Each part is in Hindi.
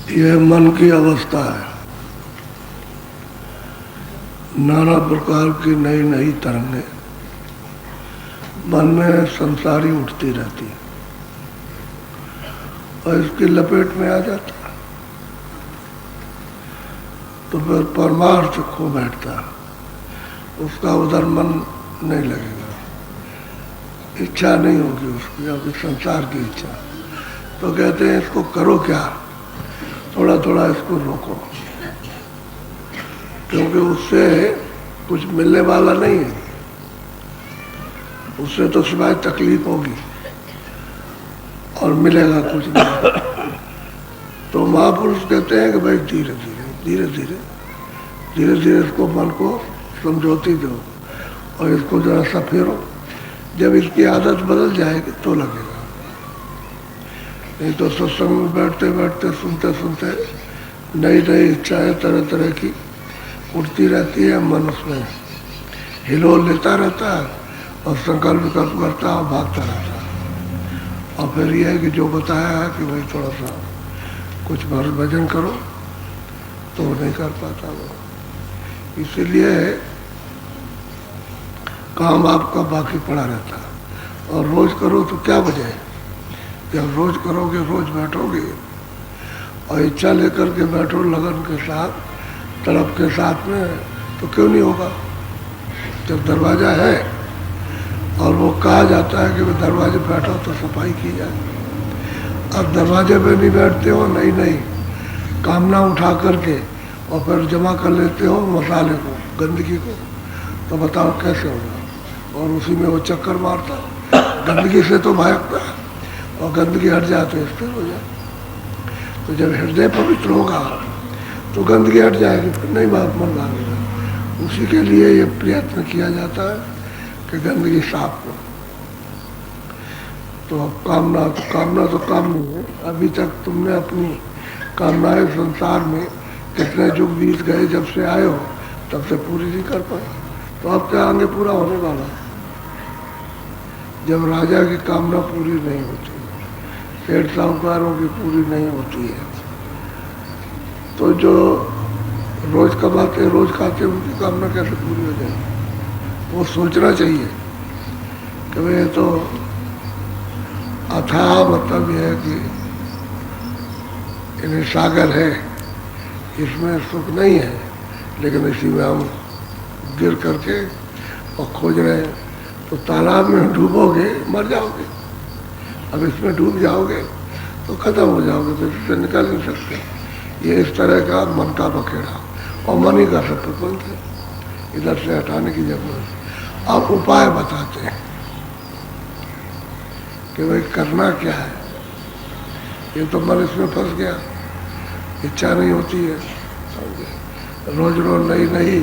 यह मन की अवस्था है। नाना प्रकार की नई नई तरंगें मन में संसारी उठती रहती है और इसकी लपेट में आ जाता है तो फिर परमार्थ खो बैठता है, उसका उधर मन नहीं लगेगा, इच्छा नहीं होगी उसकी, अभी संसार की इच्छा। तो कहते हैं इसको करो क्या, थोड़ा थोड़ा इसको रोको, क्योंकि उससे कुछ मिलने वाला नहीं है, उससे तो सिवाय तकलीफ होगी और मिलेगा कुछ नहीं। तो महापुरुष कहते हैं कि भाई धीरे धीरे धीरे धीरे धीरे धीरे इसको मन को समझौती दो और इसको जरा सा फेरो। जब इसकी आदत बदल जाएगी तो लगेगा, नहीं तो सत्संग में बैठते बैठते सुनते सुनते नई नई इच्छाएं तरह तरह की उठती रहती है, मन उसमें हिलोल लेता रहता है और संकल्प विकल्प करता है और भागता रहता है। और फिर यह है कि जो बताया है कि भाई थोड़ा सा कुछ भजन करो तो नहीं कर पाता वो, इसीलिए काम आपका बाकी पड़ा रहता है। और रोज करो तो क्या वजह है, जब रोज करोगे रोज बैठोगे और इच्छा लेकर के बैठो लगन के साथ तड़प के साथ में, तो क्यों नहीं होगा। जब दरवाज़ा है और वो कहा जाता है कि भाई दरवाजे बैठो तो सफाई की जाए, अब दरवाजे पे नहीं बैठते हो, नई नई कामना उठा करके और फिर जमा कर लेते हो मसाले को, गंदगी को, तो बताओ कैसे होगा। और उसी में वो चक्कर मारता, गंदगी से तो भागता और गंदगी हट जाए तो स्थिर हो जाए। तो जब हृदय पवित्र होगा तो गंदगी हट जाएगी, फिर नहीं बात मन लागेगा। उसी के लिए ये प्रयत्न किया जाता है कि गंदगी साफ हो। तो कामना तो काम नहीं है। अभी तक तुमने अपनी कामनाएं संसार में कितने युग बीत गए, जब से आए हो तब से पूरी नहीं कर पाए, तो अब क्या आगे पूरा होने वाला है। जब राजा की कामना पूरी नहीं होती, सेठ साहूकारों की पूरी नहीं होती है, तो जो रोज कमाते रोज खाते उनकी कामना कैसे पूरी हो जाए। वो सोचना चाहिए कि भाई ये तो अथाह मतलब यह है कि इन्हें सागर है, इसमें सुख नहीं है, लेकिन इसी में हम गिर करके और खोज रहे हैं। तो तालाब में डूबोगे मर जाओगे, अब इसमें डूब जाओगे तो खत्म हो जाओगे, तो इससे निकल नहीं सकते। ये इस तरह का मन का बखेड़ा, और मन ही का सब प्रपंच है, इधर से हटाने की जरूरत है। अब उपाय बताते हैं कि भाई करना क्या है। ये तो मन इसमें फंस गया, इच्छा नहीं होती है, रोज रोज नई नई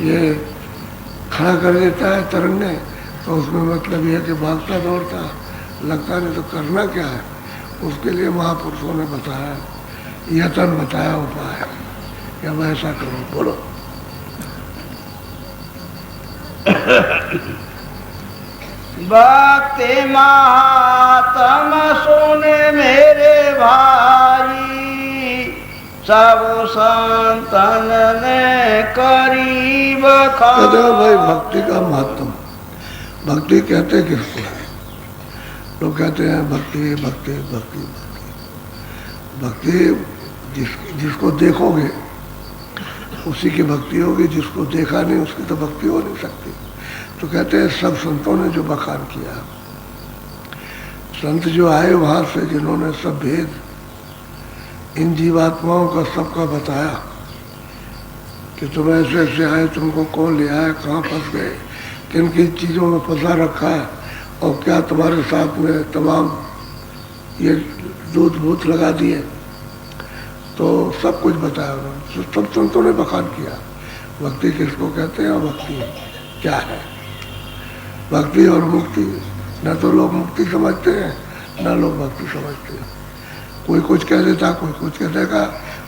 ये खड़ा कर देता है तरंगे, तो उसमें मतलब ये कि भागता दौड़ता लगता नहीं। तो करना क्या है, उसके लिए महापुरुषों ने बताया, यतन बताया उपाय कि अब ऐसा करो। बोलो भक्ति महात्म सुने मेरे भाई, सब संतन ने करीब कहते हैं भाई भक्ति का महत्व। भक्ति कहते किसको है, लोग कहते हैं भक्ति भक्ति भक्ति भक्ति भक्ति जिसको देखोगे उसी की भक्ति होगी, जिसको देखा नहीं उसकी तो भक्ति हो नहीं सकती। तो कहते हैं सब संतों ने जो बखान किया, संत जो आए वहाँ से, जिन्होंने सब भेद इन जीवात्माओं का सबका बताया कि तुम ऐसे ऐसे आए, तुमको कौन ले आया, कहाँ फंस गए, किन किन चीज़ों में फंसा रखा है, और क्या तुम्हारे साथ में तमाम ये दूध भूत लगा दिए, तो सब कुछ बताया उन्होंने। सब संतों ने बखान किया भक्ति किसको कहते हैं और भक्ति क्या है। भक्ति और मुक्ति, न तो लोग मुक्ति समझते हैं न लोग भक्ति समझते हैं। कोई कुछ कह देता, कोई कुछ कह देगा,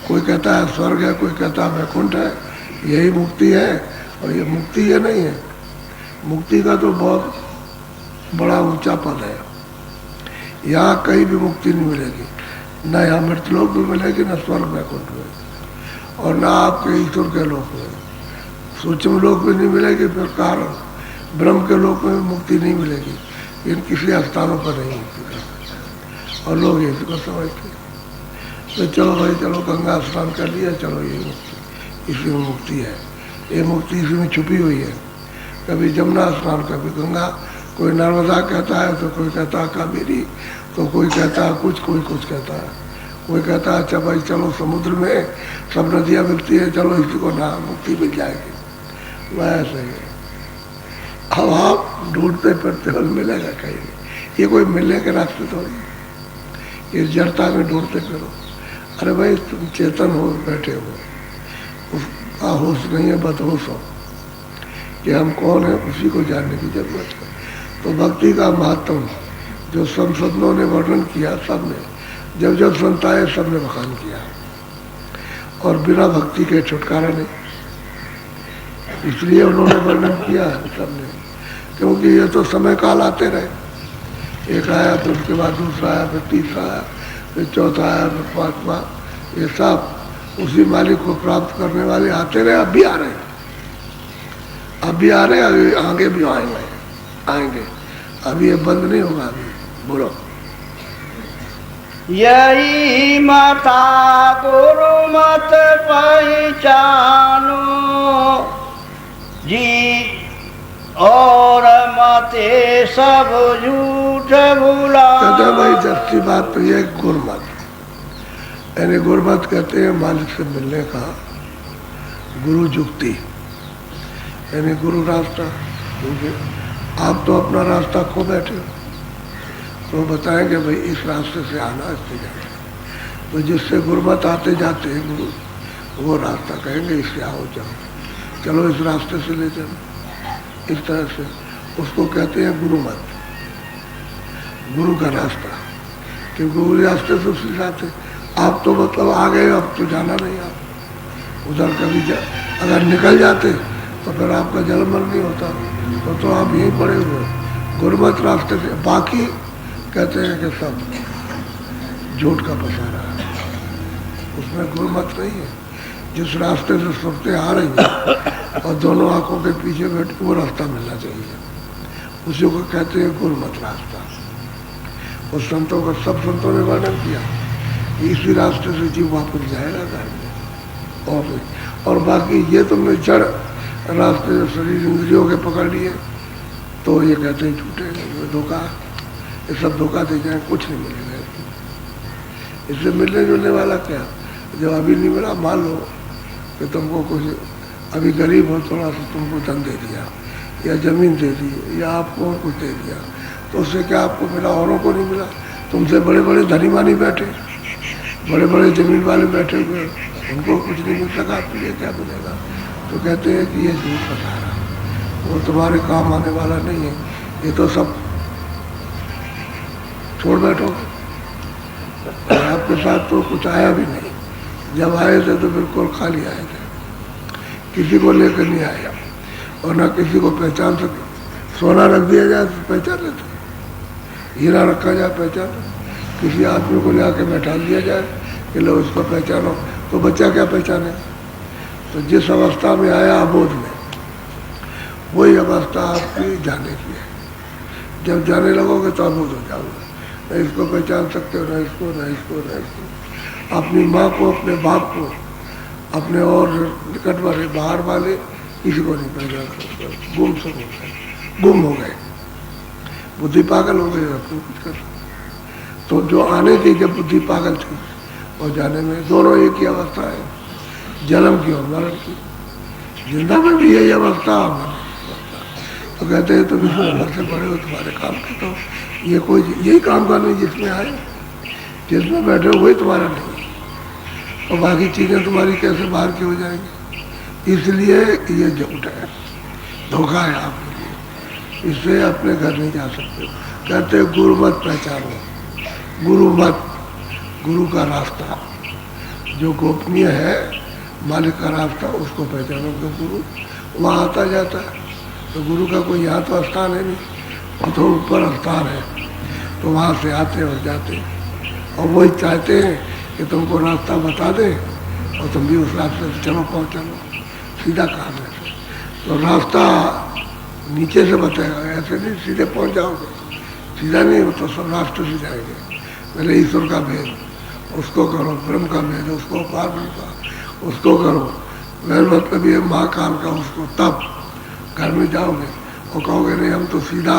कोई कहता है स्वर्ग है, कोई कहता है वैकुंठ है, यही मुक्ति है। और ये मुक्ति ये नहीं है, मुक्ति का तो बहुत बड़ा ऊंचा पद है, यहाँ कहीं भी मुक्ति नहीं मिलेगी। न यहाँ मृतलोक भी मिलेगी, न स्वर्ग वैकुंठ में, और न आपके ईश्वर के लोक में। सूक्ष्म लोक में नहीं मिलेगी, फिर कारण ब्रह्म के लोक में मुक्ति नहीं मिलेगी, इन किसी स्थानों पर नहीं मुक्ति कर सकते। और लोग ये को समझते तो चलो भाई चलो गंगा स्नान कर लिया, चलो ये मुक्ति, इसी में मुक्ति है, ये मुक्ति इसी में छुपी हुई है। कभी जमुना स्नान, कभी गंगा, कोई नर्मदा कहता है तो कोई कहता है कावेरी, तो कोई कहता है कुछ, कोई कुछ कहता है, कोई कहता है अच्छा भाई चलो समुद्र में सब नदियाँ मिलती है, चलो इसी को ना मुक्ति मिल जाएगी। वैसे ही अब आप ढूंढते फिरते हो, मिलेगा कहीं नहीं, ये कोई मिलने के रास्ते थोड़ी, इस जड़ता में ढूंढते फिरो। अरे भाई तुम चेतन हो, बैठे हो, उसका होश नहीं है, बदहोश हो कि हम कौन है, उसी को जानने की जरूरत है। तो भक्ति का महत्व जो संसदों ने वर्णन किया, सब ने जब जब संत आए सब ने बखान किया, और बिना भक्ति के छुटकारा नहीं, इसलिए उन्होंने वर्णन किया सबने, क्योंकि ये तो समय काल आते रहे, एक आया फिर उसके बाद दूसरा आया, फिर तीसरा आया, फिर चौथा आया, फिर पांचवा, ये सब उसी मालिक को प्राप्त करने वाले आते रहे, अब भी आ रहे, अब भी आ रहे, अभी आगे भी आएंगे, अभी ये बंद नहीं होगा। अभी बोलो, यही माता गुरु मत पहचानो जी, और मते सब झूठ भुला। कहते भाई सच्ची बात तो ये गुरमत, यानी गुरमत कहते हैं मालिक से मिलने का गुरु जुक्ति, यानी गुरु रास्ता। क्योंकि आप तो अपना रास्ता खो बैठे हो, तो बताएंगे भाई इस रास्ते से आना, इससे जाना, तो जिससे गुरमत आते जाते हैं गुरु, वो रास्ता कहेंगे इससे आओ जाओ, चलो इस रास्ते से ले चलो, इस तरह से उसको कहते हैं गुरुमत, गुरु का रास्ता। क्योंकि वो रास्ते से उसके जाते, आप तो मतलब आ गए, अब तो जाना नहीं, आप उधर कभी अगर निकल जाते तो फिर आपका जन्म नहीं होता, तो आप यहीं पड़े हुए गुरमत रास्ते से। बाकी कहते हैं कि सब झूठ का पसारा है, उसमें गुरमत नहीं है। जिस रास्ते से सुरतें आ रही हैं और दोनों आंखों के पीछे बैठ वो रास्ता मिलना चाहिए, उसी को कहते हैं गुरमत रास्ता। उस संतों का सब संतों ने वर्णन किया, इसी रास्ते से जीव वापस जाएगा घर में। और बाकी ये तुमने जड़ रास्ते जो शरीर इंद्रियों के पकड़ लिए, तो ये कहते हैं झूठे, धोखा, ये सब धोखा दे जाए, कुछ नहीं मिलेगा इससे। मिलने जुलने वाला क्या, जब अभी नहीं मिला, मान लो कि तुमको कुछ, अभी गरीब हो, थोड़ा सा तुमको धन दे दिया या जमीन दे दी या आपको कुछ दे दिया, तो उससे क्या आपको मिला, औरों को नहीं मिला। तुमसे बड़े बड़े धनी मानी बैठे, बड़े बड़े जमीन वाले बैठे हुए, उनको कुछ नहीं मिल सका, आपके लिए क्या मिलेगा। तो कहते हैं कि ये झूठ बता रहा, वो तुम्हारे काम आने वाला नहीं है, ये तो सब छोड़ बैठोगे। आपके साथ तो कुछ आया भी नहीं, जब आए थे तो बिल्कुल खाली आए थे, किसी को लेकर नहीं आया, और ना किसी को पहचान सके। सोना रख दिया जाए तो पहचान लेते, हीरा रखा जाए पहचान, किसी आदमी को ले आके बैठा दिया जाए कि लो उसको पहचानो, तो बच्चा क्या पहचाने। तो जिस अवस्था में आया अबोध में, वही अवस्था आपकी जाने की है। जब जाने लगोगे तो अबोध हो जाओगे, न इसको पहचान सकते हो, न इसको, न इसको, न इसको। अपनी माँ को, अपने बाप को, अपने और निकट वाले, बाहर वाले, किसी को नहीं पहचान सकते। गुम हो गए, बुद्धि पागल हो गई, अपने कुछ कर। तो जो आने थी जब बुद्धि पागल थी, और जाने में दोनों एक ही अवस्था है, जन्म की और मरण की। जिंदा में भी यही अवस्था, तो कहते हैं तुम इसमें घर से बड़े हो, तुम्हारे काम के, तो ये कोई यही काम का नहीं जिसमें आए, जिसमें बैठे हो वही तुम्हारा नहीं, और बाकी चीज़ें तुम्हारी कैसे बाहर की हो जाएंगी। इसलिए ये झूठ है, धोखा है आपके लिए, इससे अपने घर नहीं जा सकते। कहते हैं गुरु मत पहचानो, गुरु मत, गुरु का रास्ता जो गोपनीय है, मालिक का रास्ता, उसको पहचानो। तो गुरु वहाँ आता जाता है, तो गुरु का कोई यहाँ तो स्थान है नहीं, वो तो ऊपर स्थान है, तो वहाँ से आते और जाते, और वही चाहते हैं कि तुमको रास्ता बता दे और तुम भी उस रास्ते से चलो, पहुँच चलो, सीधा काम है। तो रास्ता नीचे से बताएगा, ऐसे नहीं सीधे पहुँच जाओगे, सीधा नहीं हो तो सब रास्ते से जाएंगे। पहले ईश्वर का भेद उसको करो, ब्रह्म का भेद उसको, पार्वती का उसको करो, मेरा मतलब ये महाकाल का उसको, तब घर में जाओगे और कहोगे नहीं हम तो सीधा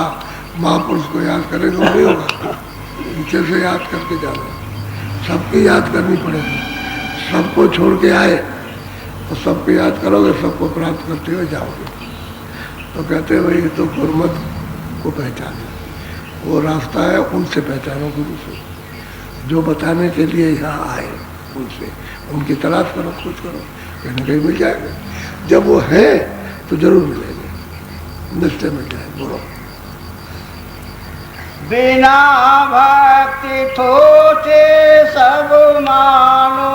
महापुरुष को याद करेंगे, वो नहीं होगा, नीचे से याद करके जाना, सबकी याद करनी पड़ेगी। सबको छोड़ के आए और सबको याद करोगे, सबको प्राप्त करते हुए जाओगे। तो कहते हैं भाई तो गुरुमत को पहचाने, वो रास्ता है, उनसे पहचानो, गुरु से, जो बताने के लिए यहाँ आए उनसे, उनकी तलाश करो, खोज करो, कहीं ना कहीं मिल जाएगा। जब वो है तो जरूर मिलेंगे, निश्चय मिल जाए। बोलो। बिना भक्ति थोचे सब मानो,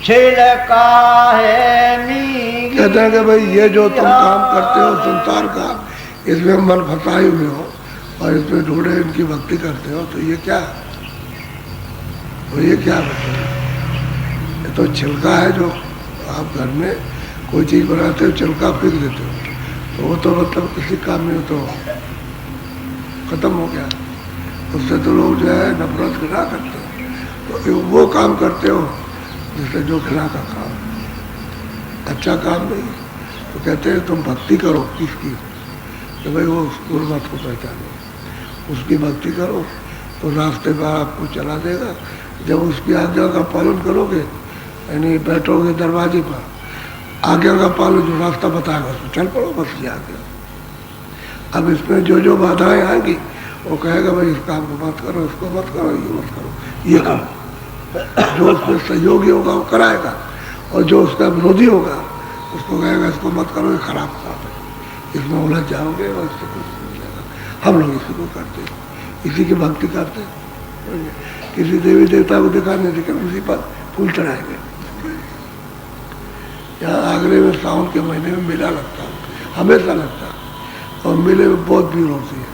छिलका है नी। कहते हैं कि भाई ये जो तुम काम करते हो संसार का, इसमें मन फंसाए हुए हो और इसमें ढूंढे इनकी भक्ति करते हो, तो ये क्या, तो ये क्या बताओ? ये तो छिलका है, जो आप घर में कोई चीज़ बनाते हो छिलका फेंक देते हो, तो वो तो मतलब किसी काम में तो खत्म हो गया, उससे तो लोग जो है नफरत घृणा करते हो। तो वो काम करते हो जिससे जो घृणा का काम, अच्छा काम नहीं। तो कहते हैं तुम भक्ति करो किसकी, तो भाई वो गुरुमत को पहचानो, उसकी भक्ति करो तो रास्ते पर आपको चला देगा। जब उसकी आज्ञा का पालन करोगे, यानी बैठोगे दरवाजे पर, आज्ञा का पालन, जो रास्ता बताएगा तो चल पड़ो, बस ये आज्ञा। अब इसमें जो जो बाधाएं आएंगी वो कहेगा भाई इस काम को मत करो, इसको मत करो, ये मत करो, ये करो। जो उसमें सहयोगी होगा वो कराएगा, और जो उसका विरोधी होगा उसको कहेगा इसको मत करो, ये खराब काम है, इसमें उलझ जाओगे और इससे कुछ नहीं मिलेगा। हम लोग इसी को करते हैं, इसी की भक्ति करते हैं। किसी देवी देवता को दिखाने लेकिन उसी पर फूल चढ़ाएंगे। यहाँ आगरे में सावन के महीने में मेला लगता है, हमेशा लगता है, और मेले में बहुत भीड़ होती है,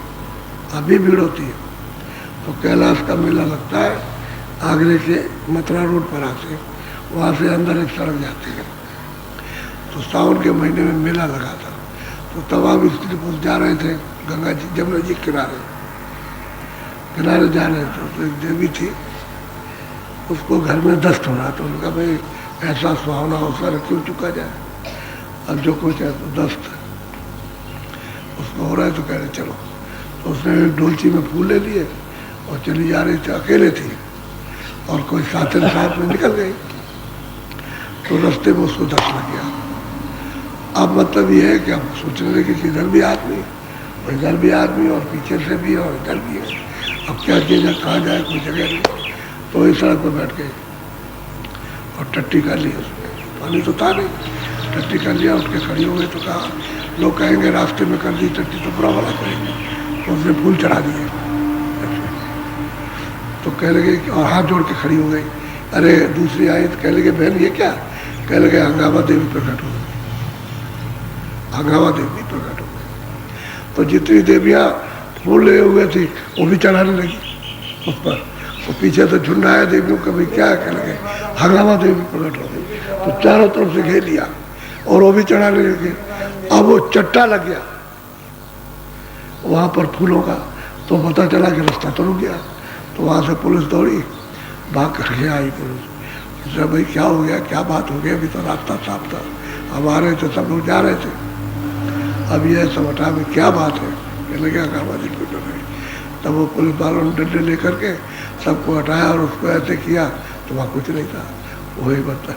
अभी भीड़ होती है। तो कैलाश का मेला लगता है आगरे से मथुरा रोड पर आके, वहाँ से अंदर एक सड़क जाती है। तो सावन के महीने में मेला लगा था, तो तमाम स्त्री पुरुष जा रहे थे गंगा जी, जमुना जी किनारे जा रहे थे। तो एक देवी थी, उसको घर में दस्त हो रहा, तो उनका भाई ऐसा सुहावना अवसर क्यों चुका जाए, अब जो कुछ है तो दस्त उसको हो रहा है, तो कह रहे चलो। तो उसने एक डोलची में फूल ले लिए और चली जा रही थी, अकेले थी, और कोई साथन साथ में निकल गई, तो रास्ते में उसको दस्त लग गया। अब मतलब ये है कि अब सोचने लगे कि इधर भी आदमी और इधर भी आदमी और पीछे से भी और इधर भी है, अब क्या किया जाए, कहाँ जाए, कोई जगह नहीं। तो इस सड़क पर बैठ गई और टट्टी कर ली, उसमें पानी तो था नहीं, टट्टी कर लिया, उठ के खड़ी हो गई। तो कहा लोग कहेंगे रास्ते में कर दी टट्टी तो बुरा वाला करेंगे, तो उसने फूल चढ़ा दिए। तो कह लगे और हाथ जोड़ के खड़ी हो गई। अरे दूसरी आई तो कह लगे बहन ये क्या, कह लगे हंगामा देवी प्रकट हो गई, हंगामा देवी प्रकट हो गई। तो जितनी देवियाँ फूल लिए हुए थी वो भी चढ़ाने लगी उस पर, तो पीछे से झुंड आया देवियों का, भाई क्या, कह लगे हंगामा देवी प्रकट हो गई। तो चारों तरफ से घेर लिया और वो भी चढ़ाने लगे। अब वो चट्टा लग गया वहाँ पर फूलों का, तो पता चला कि रास्ता तो रुक गया। तो वहाँ से पुलिस दौड़ी, भाग करके आई पुलिस, भाई क्या हो गया, क्या बात हो गई, अभी तो रास्ता साफ था, हम आ रहे थे, सब लोग जा रहे थे, अब ये सब हटा में क्या बात है, कहने लगे हंगामा जी को डर। तब वो पुलिस वालों ने डंडे लेकर के सबको हटाया और उसको ऐसे किया तो वहाँ कुछ नहीं था, वही बता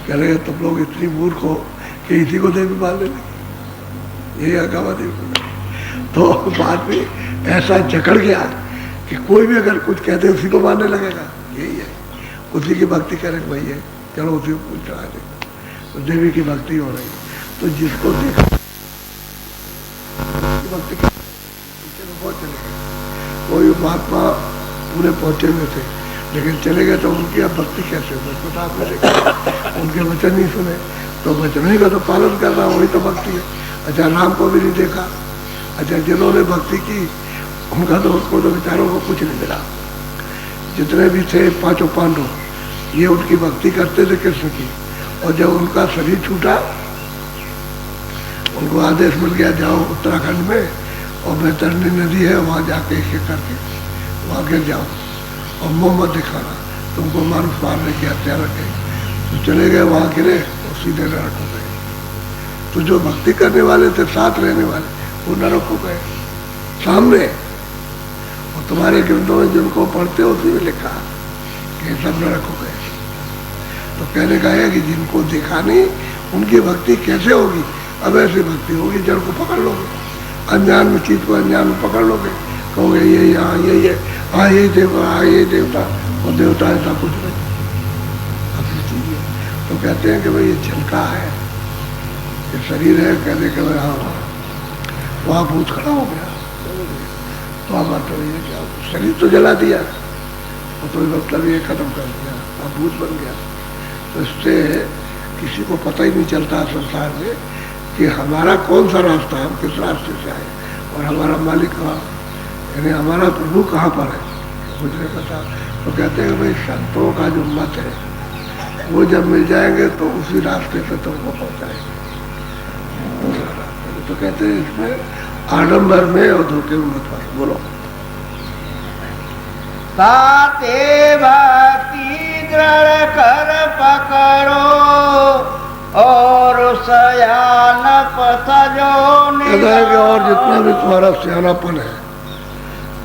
कह रहे तुम लोग इतनी मूर्ख हो कि इसी को देवी मान लेंगे, यही हंगामा देवी। तो बाद में ऐसा जकड़ गया कि कोई भी अगर कुछ कहते उसी को मानने लगेगा, यही है, उसी की भक्ति करें भाई है, चलो उसी को कुछ चढ़ा देगा, तो देवी की भक्ति हो रही। तो जिसको देखा भक्ति बहुत चले गए, कोई महात्मा पूरे पहुंचे हुए थे लेकिन चले गए, तो उनकी अब भक्ति कैसे हो, पता आपने देखा, उनके वचन नहीं सुने, तो वचन का तो पालन करना वही तो भक्ति है। अच्छा राम को भी नहीं देखा, अच्छा जिन्होंने भक्ति की उनका तो उसको तो बेचारों को कुछ नहीं मिला, जितने भी थे पांचों पांडव, ये उनकी भक्ति करते थे कृष्ण की। और जब उनका शरीर छूटा, उनको आदेश मिल गया जाओ उत्तराखंड में और बैतरणी नदी है, वहाँ जाके एक करके वहाँ गिर जाओ और मुँह मत दिखाना, तुमको मानुष मारने की हत्या रखे। तो चले गए, वहाँ गिरे और सीधे नरक हो गए। तो जो भक्ति करने वाले थे, साथ रहने वाले, वो नरक हो गए सामने। और तुम्हारे ग्रंथों में जिनको पढ़ते हो उसमें लिखा कि सब नरक हो गए। तो कहने का है कि जिनको देखा नहीं उनकी भक्ति कैसे होगी? अब ऐसी भक्ति होगी जड़ को पकड़ लोगे, अनजान में चीज को अनजान में पकड़ लोगे, कहोगे ये यहाँ यही है, हाँ यही देवता, हाँ यही देवता, और देवता ऐसा कुछ नहीं, असली चीज है। तो कहते हैं कि भाई ये झलका है, ये शरीर है, कहते कि भाई हाँ, वहाँ भूत खड़ा हो गया, वहाँ बात हो ये क्या, शरीर तो जला दिया और तो मतलब ये खत्म कर दिया, अब भूत बन गया। तो इससे किसी को पता ही नहीं चलता संसार में कि हमारा कौन सा रास्ता है, हम किस रास्ते से आए और हमारा मालिक कहाँ, यानी हमारा प्रभु कहाँ पर है, कुछ नहीं पता। तो कहते हैं भाई संतों का जो मत है वो जब मिल जाएंगे तो उसी रास्ते से तुमको पहुँचाएंगे। तो कहते हैं इसमें आडम्बर में और धोखे में मत पाओ। बोलो। ताते भक्ति दृढ़ कर पकड़ो और सयान पथ जो कहता है कि और जितना भी तुम्हारा सियानापन है,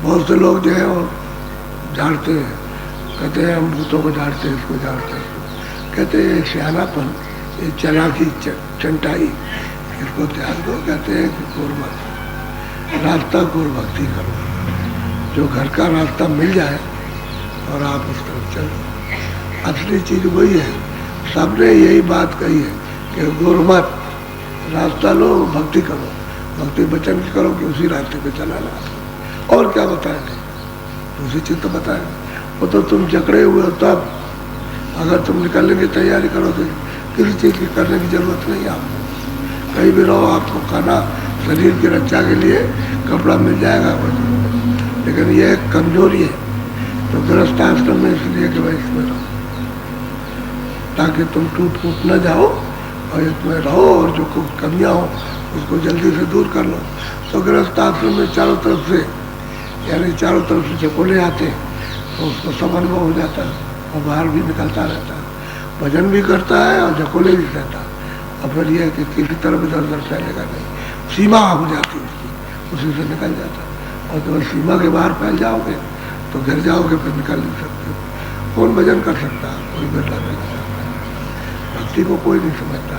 बहुत से लोग जो है वो झाड़ते हैं, कहते हैं हम भूतों को झाड़ते हैं, इसको झाड़ते हैं, कहते हैं सियानापन, ये चालाकी चंटाई, इसको त्याग दो। कहते हैं कि गुरमत रास्ता, गुरु भक्ति करो, जो घर का रास्ता मिल जाए और आप उस तरफ चलो। असली चीज वही है, सबने यही बात कही है कि गुरमत रास्ता लो, भक्ति करो, भक्ति वचन की करो कि उसी रास्ते पे चला ना। और क्या बताएंगे, दूसरी चीज तो बताएंगे, वो तो तुम जकड़े हुए हो तब, अगर तुम निकलने की तैयारी करो तो किसी चीज की करने की जरूरत नहीं है आपको। कहीं भी रहो, आपको खाना, शरीर की रक्षा के लिए कपड़ा मिल जाएगा, लेकिन ये एक कमजोरी है। तो गृहस्थ आश्रम में इसलिए कि भाई इसमें रहो, ताकि तुम टूट फूट न जाओ और इसमें रहो, और जो कुछ कमियाँ हो उसको जल्दी से दूर कर लो। तो गृहस्थ आश्रम में चारों तरफ से, यानी चारों तरफ से चकोले आते हैं, तो उसको सब अनुभव हो जाता है और बाहर भी निकलता रहता है, भजन भी करता है और झकोले भी रहता है। और फिर यह कि किसी तरफ इधर उधर फैलेगा नहीं, सीमा हो जाती है उसकी, उसी से निकल जाता है। और जब सीमा के बाहर फैल जाओगे तो गिर जाओगे, फिर निकल नहीं सकते। कौन भजन कर सकता है? कोई बिरला नहीं कर सकता। भक्ति को कोई नहीं समझता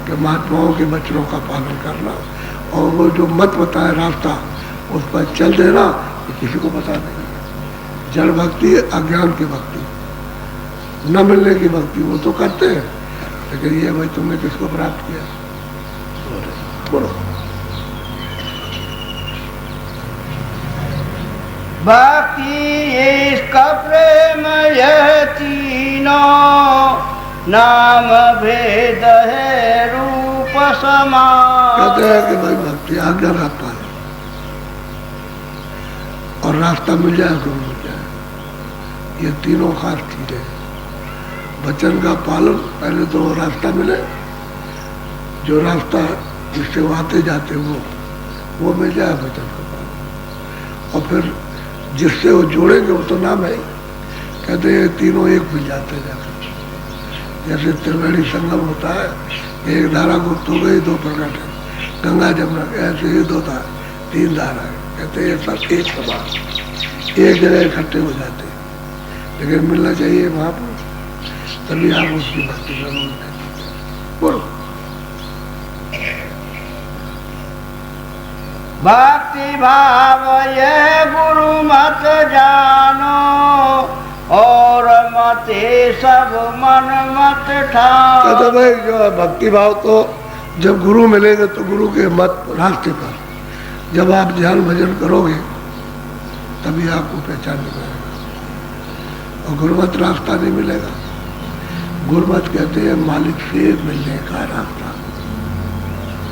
कि महात्माओं के वचनों का पालन करना और वो जो मत बताए रास्ता उस पर चल देना, ये किसी को पता नहीं है। जड़ भक्ति, अज्ञान की भक्ति, न मिलने की भक्ति वो तो करते हैं, लेकिन ये भाई तुमने किसको प्राप्त किया? बोलो। भक्ति इसका प्रेम यह तीनों, नाम भेद है रूप समान। कहते हैं कि भाई भक्ति आज्ञा रास्ता है, और रास्ता मिल जाए तो मिल जाए, ये तीनों खास चीजें। वचन का पालन, पहले तो रास्ता मिले, जो रास्ता जिससे वो आते जाते वो मिल जाए वचन का पालन, और फिर जिससे वो जोड़ेंगे वो तो नाम है। कहते हैं तीनों एक मिल जाते जाकर, जैसे त्रिवेणी संगम होता है, एक धारा गुप्त हो गई, दो प्रकट है, गंगा जमुना, ऐसे ही दो धारा, तीन धारा है। कहते हैं सब एक समान, एक जगह इकट्ठे हो जाते, लेकिन मिलना चाहिए वहाँ पर, तभी आप उसकी भक्ति करोगे। बोलो। भक्ति भाव यह गुरु मत जानो, और मते सब मन मत ठानो। कहते भाई जो है भक्ति भाव तो जब गुरु मिलेंगे तो गुरु के मत रास्ते पर जब आप ध्यान भजन करोगे तभी आपको पहचान मिलेगा, और गुरुमत रास्ता नहीं मिलेगा। गुरुमत कहते हैं मालिक से मिलने का रास्ता,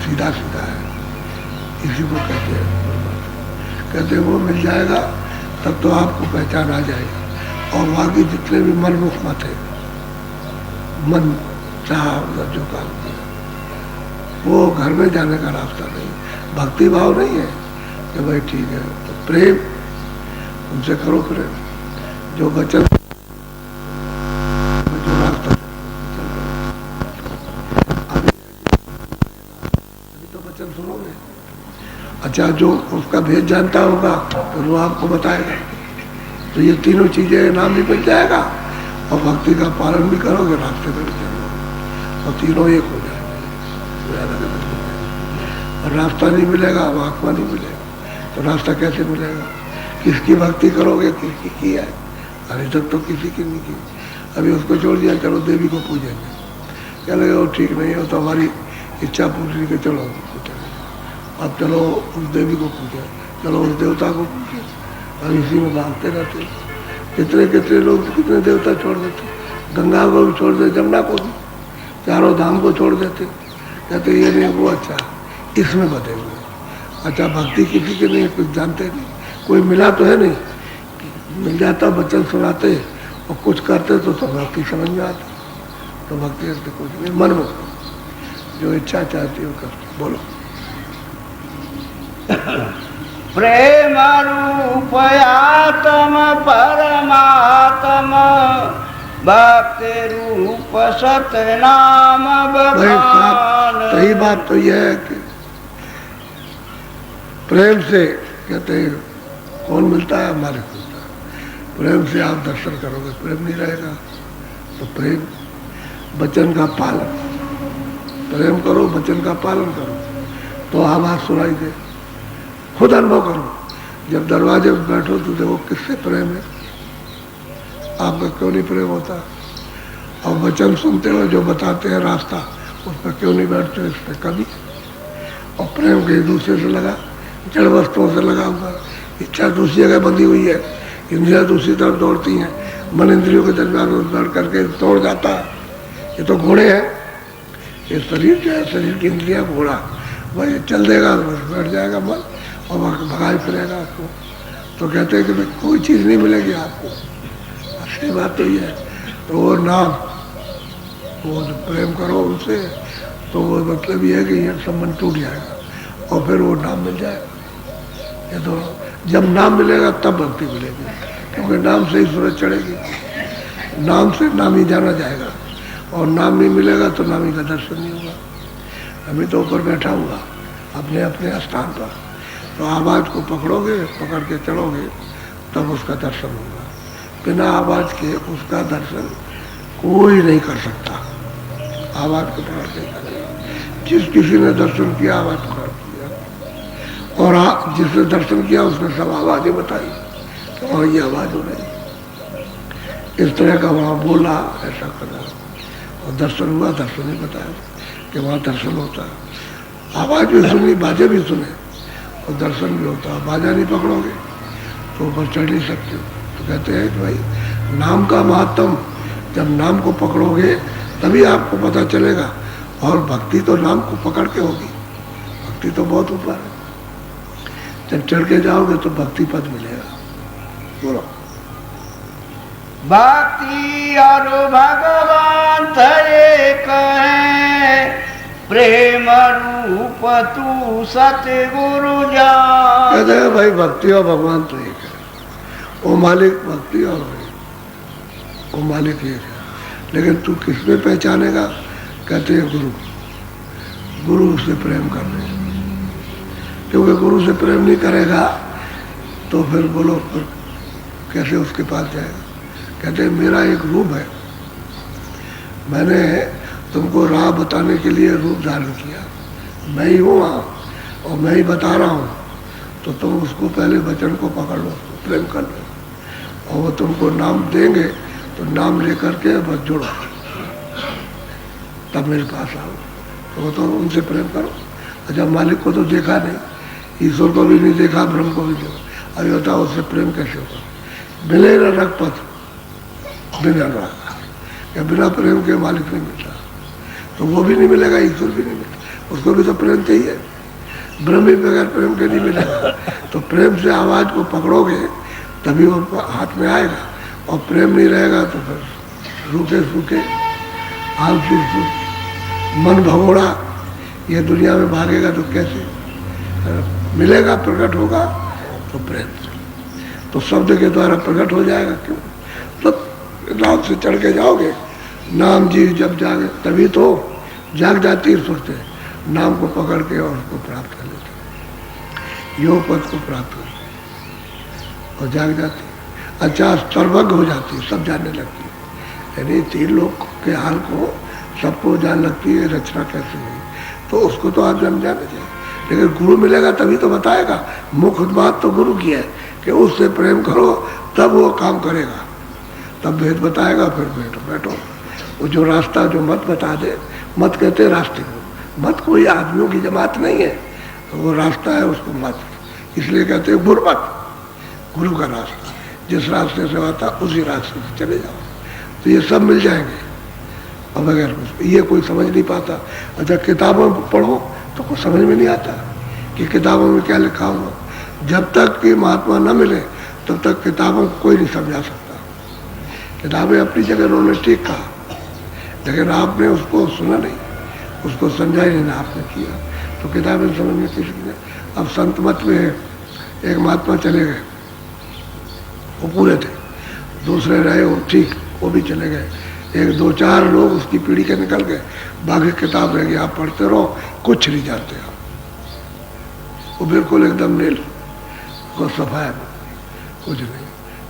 सीधा सीधा है, इसी को कहते हैं गुरुमत। कहते हैं वो मिल जाएगा तब तो आपको पहचान आ जाएगी। और बाकी जितने भी मनमुख मत है, मन चाहा उधर जो काम किया, वो घर में जाने का रास्ता नहीं। भक्ति भाव नहीं है कि भाई ठीक है, तो प्रेम उनसे करो, प्रेम जो वचन जो रास्ता अभी तो वचन सुनोगे। अच्छा, जो उसका भेद जानता होगा तो वो आपको बताएगा। तो ये तीनों चीजें नाम भी मिल जाएगा और भक्ति का पालन भी करोगे, रास्ते में भी चलोगे और तीनों एक हो जाएंगे। और रास्ता नहीं मिलेगा, आत्मा नहीं मिलेगा, तो रास्ता कैसे मिलेगा? किसकी भक्ति करोगे, किसकी की है? अभी तक तो किसी की नहीं की। अभी उसको छोड़ दिया, चलो देवी को पूजेंगे, क्या लगे वो ठीक नहीं हो तो हमारी इच्छा पूरी के चलो अब चलो उस देवी को पूजे, चलो उस देवता को पूजे, और इसी में भागते रहते। कितने कितने लोग कितने देवता छोड़ देते, गंगा को भी छोड़ देते, जमुना को भी, चारों धाम को छोड़ देते, कहते ये नहीं वो अच्छा, इसमें बदे हुए। अच्छा, भक्ति किसी की नहीं, कुछ जानते नहीं, कोई मिला तो है नहीं, मिल जाता वचन सुनाते और कुछ करते तो भक्ति समझ में आती। तो भक्ति करते कुछ नहीं, मन में जो इच्छा चाहती हो करते। बोलो। प्रेम रूप आत्म परमात्म भक्ति रूप सतनाम बखान। सही बात तो यह है कि प्रेम से कहते हैं कौन मिलता है, मालिक मिलता है। प्रेम से आप दर्शन करोगे, प्रेम नहीं रहेगा तो प्रेम वचन का पालन, प्रेम करो, वचन का पालन करो तो आवाज सुनाई दे। खुद अनुभव करो, जब दरवाजे में बैठो तो देखो किससे प्रेम है, आपका क्यों नहीं प्रेम होता। और वचन सुनते हो जो बताते हैं रास्ता, उस पर क्यों नहीं बैठते, इस पर कभी। और प्रेम के दूसरे से लगा, जड़ वस्तुओं से लगा हुआ, इच्छा दूसरी जगह बंधी हुई है, इंद्रियां दूसरी तरफ दौड़ती हैं, मन इंद्रियों के दरमियान दौड़ करके तोड़ जाता है। ये तो घोड़े हैं, ये शरीर जो है, शरीर की इंद्रियां घोड़ा, वही चल देगा बस बैठ जाएगा मन और भगाए फिरेगा आपको। तो कहते हैं कि भाई कोई चीज़ नहीं मिलेगी आपको, असली बात तो ये है। तो वो नाम, वो जो प्रेम करो उनसे, तो वो मतलब ये है कि ये संबंध टूट जाएगा और फिर वो नाम मिल जाएगा। ये तो जब नाम मिलेगा तब भक्ति मिलेगी, क्योंकि नाम से ही सूरज चढ़ेगी, नाम से नाम ही जाना जाएगा, और नाम नहीं मिलेगा तो नामी का दर्शन नहीं होगा। अभी तो ऊपर बैठा हुआ अपने अपने स्थान पर, तो आवाज़ को पकड़ोगे, पकड़ के चलोगे तब उसका दर्शन होगा। बिना आवाज़ के उसका दर्शन कोई नहीं कर सकता। आवाज़ को पकड़ के चलेगा। जिस किसी ने दर्शन किया आवाज़ पकड़ किया, और जिसने दर्शन किया उसने सब आवाज़ें बताई कि वहाँ ये आवाज़ हो रही, इस तरह का वहाँ बोला, ऐसा करा, और दर्शन हुआ। दर्शन ही बताया कि वहाँ दर्शन होता है। आवाज़ भी सुनी, बाजे भी सुने और दर्शन भी होता है। बाजा नहीं पकड़ोगे तो ऊपर चढ़ नहीं सकते। तो कहते हैं कि भाई नाम का महत्व, जब नाम को पकड़ोगे तभी आपको पता चलेगा। और भक्ति तो नाम को पकड़ के होगी, भक्ति तो बहुत ऊपर है। जब चढ़ के जाओगे तो भक्ति पद मिलेगा। बोलो। भक्ति और भगवान एक है, प्रेम रूप तू सतगुरु जान। कहते हैं भाई भक्ति और भगवान तो एक है, वो मालिक भक्ति और वो मालिक एक है, लेकिन तू किस में पहचानेगा? कहते हैं गुरु, गुरु से प्रेम करने, क्योंकि गुरु से प्रेम नहीं करेगा तो फिर बोलो फिर कैसे उसके पास जाएगा। कहते हैं मेरा एक रूप है, मैंने तुमको राह बताने के लिए रूप धारण किया, मैं ही हूँ वहाँ और मैं ही बता रहा हूँ। तो तुम उसको पहले वचन को पकड़ लो, प्रेम कर लो, और वो तुमको नाम देंगे तो नाम लेकर के बस जुड़ो, तब मेरे पास आओ। तो वो तो उनसे प्रेम करो। अच्छा, मालिक को तो देखा नहीं, ईश्वर को भी नहीं देखा, ब्रह्म को भी देखा, अभी बताओ उससे प्रेम कैसे होगा? मिले न रघुपत बिना राग, या बिना प्रेम के मालिक नहीं मिलता, तो वो भी नहीं मिलेगा, ईश्वर भी नहीं मिलेगा, उसको भी तो प्रेम चाहिए। ब्रह्म भी बगैर प्रेम के नहीं मिलेगा। तो प्रेम से आवाज़ को पकड़ोगे तभी वो हाथ में आएगा, और प्रेम नहीं रहेगा तो फिर रूखे सूखे आलसी मन भगोड़ा ये दुनिया में भागेगा तो कैसे मिलेगा, प्रकट होगा तो प्रेम से, तो शब्द के द्वारा प्रकट हो जाएगा। क्यों? सब रात से चढ़ के जाओगे, नाम जी जब जागे तभी तो जाग जाती है सुरते, नाम को पकड़ के और उसको प्राप्त कर लेते, योग पद को प्राप्त कर और जाग जाती, अच्छा सर्वज्ञ हो जाती है, सब जानने लगती है। यानी 3 लोग के हाल को सबको जान लगती है, रचना कैसे हुई, तो उसको तो आप जाने चाहिए। लेकिन गुरु मिलेगा तभी तो बताएगा। मुख्य बात तो गुरु की है कि उससे प्रेम करो तब वो काम करेगा, तब भेद बताएगा, फिर बैठो। वो जो रास्ता जो मत बता दे, मत कहते रास्ते को, मत कोई आदमियों की जमात नहीं है, वो रास्ता है उसको मत, इसलिए कहते हैं गुरमत, गुरु का रास्ता, जिस रास्ते से आता उसी रास्ते से चले जाओ तो ये सब मिल जाएंगे। अब अगर ये कोई समझ नहीं पाता, अच्छा किताबों में पढ़ो तो कुछ समझ में नहीं आता कि किताबों में क्या लिखा हुआ। जब तक कि महात्मा न मिले तब तक किताबों को कोई नहीं समझा सकता। किताबें अपनी जगह उन्होंने ठीक कहा, लेकिन आपने उसको सुना नहीं, उसको समझा ही नहीं ना आपने किया, तो किताबें समझ में किसी ने। अब संत मत में एक महात्मा चले गए, वो पूरे थे, दूसरे रहे वो ठीक, वो भी चले गए, 1 2 4 लोग उसकी पीढ़ी के निकल गए, बाकी किताब रह गई, आप पढ़ते रहो, कुछ नहीं जानते आप। वो बिल्कुल एकदम नील को सफाया, कुछ नहीं।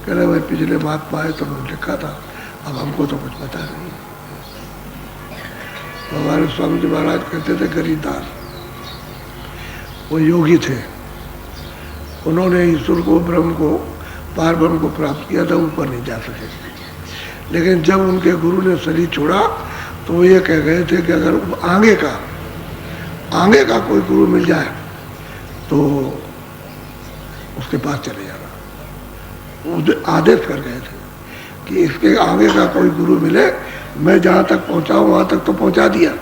कह रहे भाई पिछले महात्मा आए तो उन्होंने लिखा था, अब हमको तो कुछ पता नहीं। तो हमारे स्वामी जी महाराज कहते थे गरीदास, वो योगी थे, उन्होंने ईश्वर को, ब्रह्म को, पार ब्रह्म को प्राप्त किया था, ऊपर नहीं जा सके। लेकिन जब उनके गुरु ने शरीर छोड़ा तो वो ये कह गए थे कि अगर आगे का कोई गुरु मिल जाए तो उसके पास चले जाना। वो आदेश कर गए थे कि इसके आगे का कोई गुरु मिले, मैं जहाँ तक पहुँचाऊँ वहाँ तक तो पहुँचा दिया,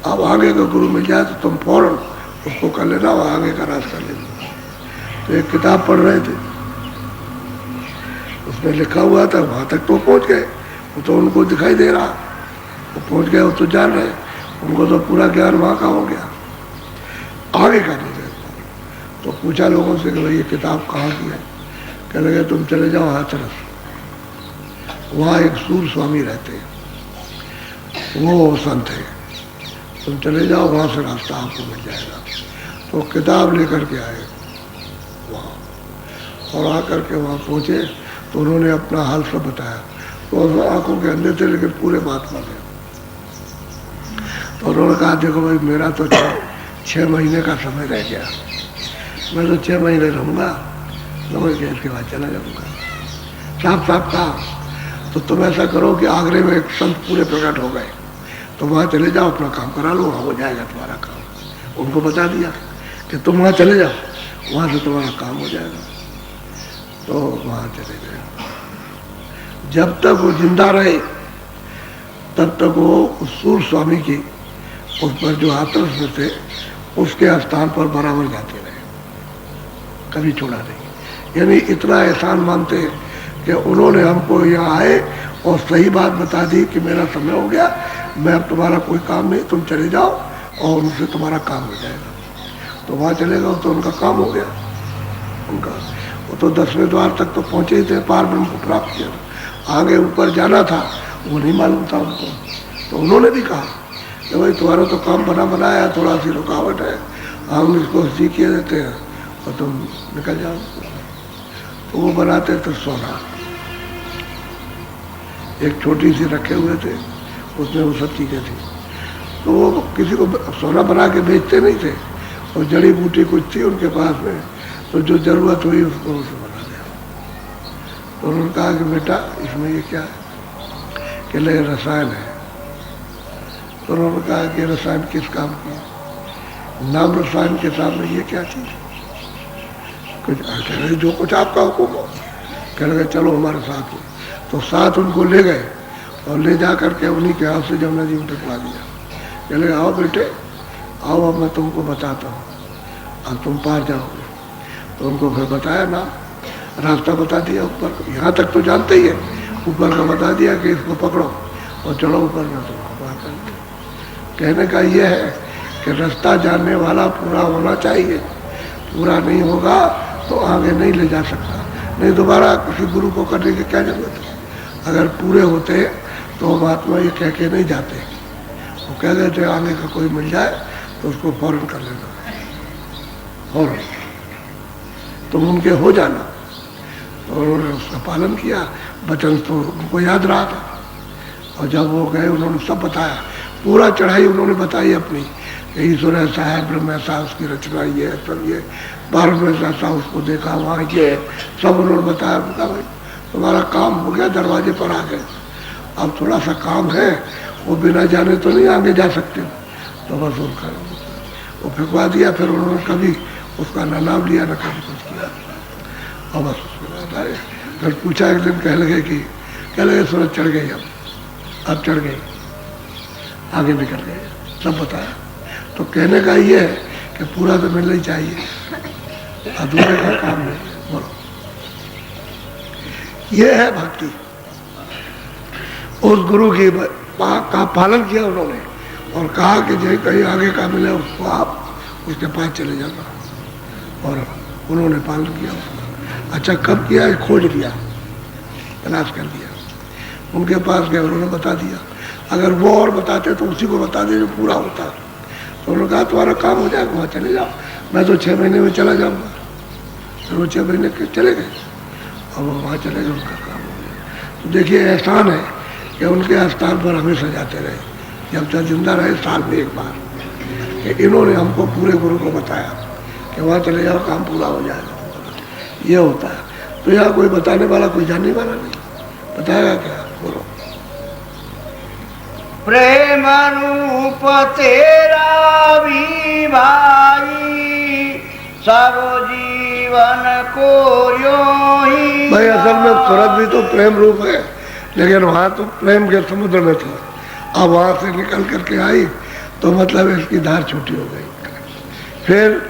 अब आगे का गुरु मिल जाए तो तुम फौरन उसको कर लेना, वो आगे का रास्ता ले लेना। तो एक किताब पढ़ रहे थे, उसमें लिखा हुआ था, वहाँ तक तो पहुँच गए, वो तो उनको दिखाई दे रहा, वो पहुँच गए, वो तो जान रहे, उनको तो पूरा ज्ञान वहाँ का हो गया, आगे का नहीं गए। तो पूछा लोगों से कि भाई ये किताब कहाँ की है? कह लगे तुम चले जाओ हाथरस, वहाँ एक सूर स्वामी रहते हैं, वो संत है, तुम चले जाओ, वहाँ से रास्ता आपको मिल जाएगा। तो किताब लेकर के आए वहाँ, और आकर के वहाँ पहुँचे तो उन्होंने अपना हाल सब बताया। तो आंखों के अंदर थे लेकिन पूरे महात्मा थे। तो उन्होंने कहा देखो भाई मेरा तो 6 महीने का समय रह गया, मैं तो 6 महीने रहूँगा, समझ गया, इसके बाद चला जाऊँगा। साफ साफ कहा। तो तुम ऐसा करो कि आगरे में एक संत पूरे प्रकट हो गए, तो वहाँ चले जाओ, अपना काम करा लो, वहाँ हो जाएगा तुम्हारा काम। उनको बता दिया कि तुम वहाँ चले जाओ, वहाँ से तुम्हारा काम हो जाएगा। तो वहाँ चले गए। जब तक वो जिंदा रहे तब तक वो उस सूर स्वामी की, उस पर जो हाथरस में थे, उसके स्थान पर बराबर जाते रहे, कभी छोड़ा नहीं। यानी इतना एहसान मानते कि उन्होंने हमको यहाँ आए और सही बात बता दी कि मेरा समय हो गया, मैं अब तुम्हारा कोई काम नहीं, तुम चले जाओ और उनसे तुम्हारा काम हो जाएगा। तो वहाँ चले गए तो उनका काम हो गया। उनका वो तो 10वें द्वार तक तो पहुँचे ही थे, पार ब्रह्म को प्राप्त किया, आगे ऊपर जाना था वो नहीं मालूम था उनको। तो उन्होंने भी कहा कि भाई तुम्हारा तो काम बनाया, थोड़ा सी रुकावट है, हम इसको सीखिए देते हैं और तुम निकल जाओ। तो वो बनाते थे सोना, एक छोटी सी रखे हुए थे, उसमें वो सब चीज़ें थी। तो वो किसी को सोना बना के बेचते नहीं थे, और जड़ी बूटी कुछ थी उनके पास में, तो जो ज़रूरत हुई उसको उसे बना दिया। तो उन्होंने कहा कि बेटा इसमें ये क्या है? कि ले रसायन है। तो उन्होंने कहा कि रसायन किस काम की है? नाम रसायन के सामने ये क्या चीज़? कुछ कह रहे जो कुछ आपका हुक्म हो। कह रहे चलो हमारे साथ। तो साथ उनको ले गए और ले जा करके उन्हीं के हाथ से जमुना जी में टकरा दिया। कह लगे आओ बेटे आओ, अब मैं तुमको बताता हूँ, अब तुम पार जाओगे। तो उनको फिर बताया ना, रास्ता बता दिया ऊपर, यहाँ तक तो जानते ही है, ऊपर का बता दिया कि इसको पकड़ो और चलो ऊपर में, तुमको वहाँ कर दिया। कहने का ये है कि रास्ता जानने वाला पूरा होना चाहिए, पूरा नहीं होगा तो आगे नहीं ले जा सकता। नहीं दोबारा किसी गुरु को करने की क्या जरूरत है। अगर पूरे होते तो महात्मा ये कह के नहीं जाते, वो कह देते आगे का कोई मिल जाए तो उसको फौरन कर लेना, फौरन तुम उनके हो जाना। तो उन्होंने उसका पालन किया, वचन तो उनको याद रहा था। और जब वो गए उन्होंने सब बताया, पूरा चढ़ाई उन्होंने बताई अपनी, ईश्वर ऐसा है, ब्रह्म ऐसा, उसकी रचना ये है, सब ये, भारत में ऐसा उसको देखा, वहाँ ये सब उन्होंने बताया। उनका भाई तुम्हारा काम हो गया, दरवाजे पर आ गए, अब थोड़ा सा काम है, वो बिना जाने तो नहीं आगे जा सकते। तो बस उनका वो फिकवा दिया। फिर उन्होंने कभी उसका न नाम लिया न कभी कुछ किया, और बस उसके बाद आए। फिर पूछा एक दिन, कह लगे सूरज चढ़ गई, अब चढ़ गई, आगे निकल गए, सब बताया। तो कहने का ये है कि पूरा तो मिलना ही चाहिए, अधूरे का काम नहीं। बोलो, ये है भक्ति। उस गुरु की का पालन किया उन्होंने और कहा कि जो कहीं आगे का मिले उसको आप उसके पास चले जाना, और उन्होंने पालन किया उसका। अच्छा कब किया, खोज लिया, तलाश कर लिया, उनके पास गए, उन्होंने बता दिया। अगर वो और बताते तो उसी को बता दे जो पूरा होता। तो उन्होंने कहा तुम्हारा काम हो जाएगा, वहाँ चले जाओ, मैं तो 6 महीने में चला जाऊँगा। फिर वो 6 महीने के चले गए और वो वहाँ चले गए, उनका काम हो गया। तो देखिए एहसान है कि उनके स्थान पर हमेशा जाते रहे, जब तक जिंदा रहे, साल में एक बार, कि इन्होंने हमको पूरे गुरु को बताया कि वहाँ चले जाओ, काम पूरा हो जाएगा। ये होता है। तो यहाँ कोई बताने वाला, कोई जानने वाला नहीं, बताएगा क्या? बोलो। प्रेम रूप तेरा भी भाई, सब जीवन को यो ही। भाई असल में सूरत भी तो प्रेम रूप है, लेकिन वहाँ तो प्रेम के समुद्र में था। अब वहाँ से निकल करके आई तो मतलब इसकी धार छोटी हो गई, फिर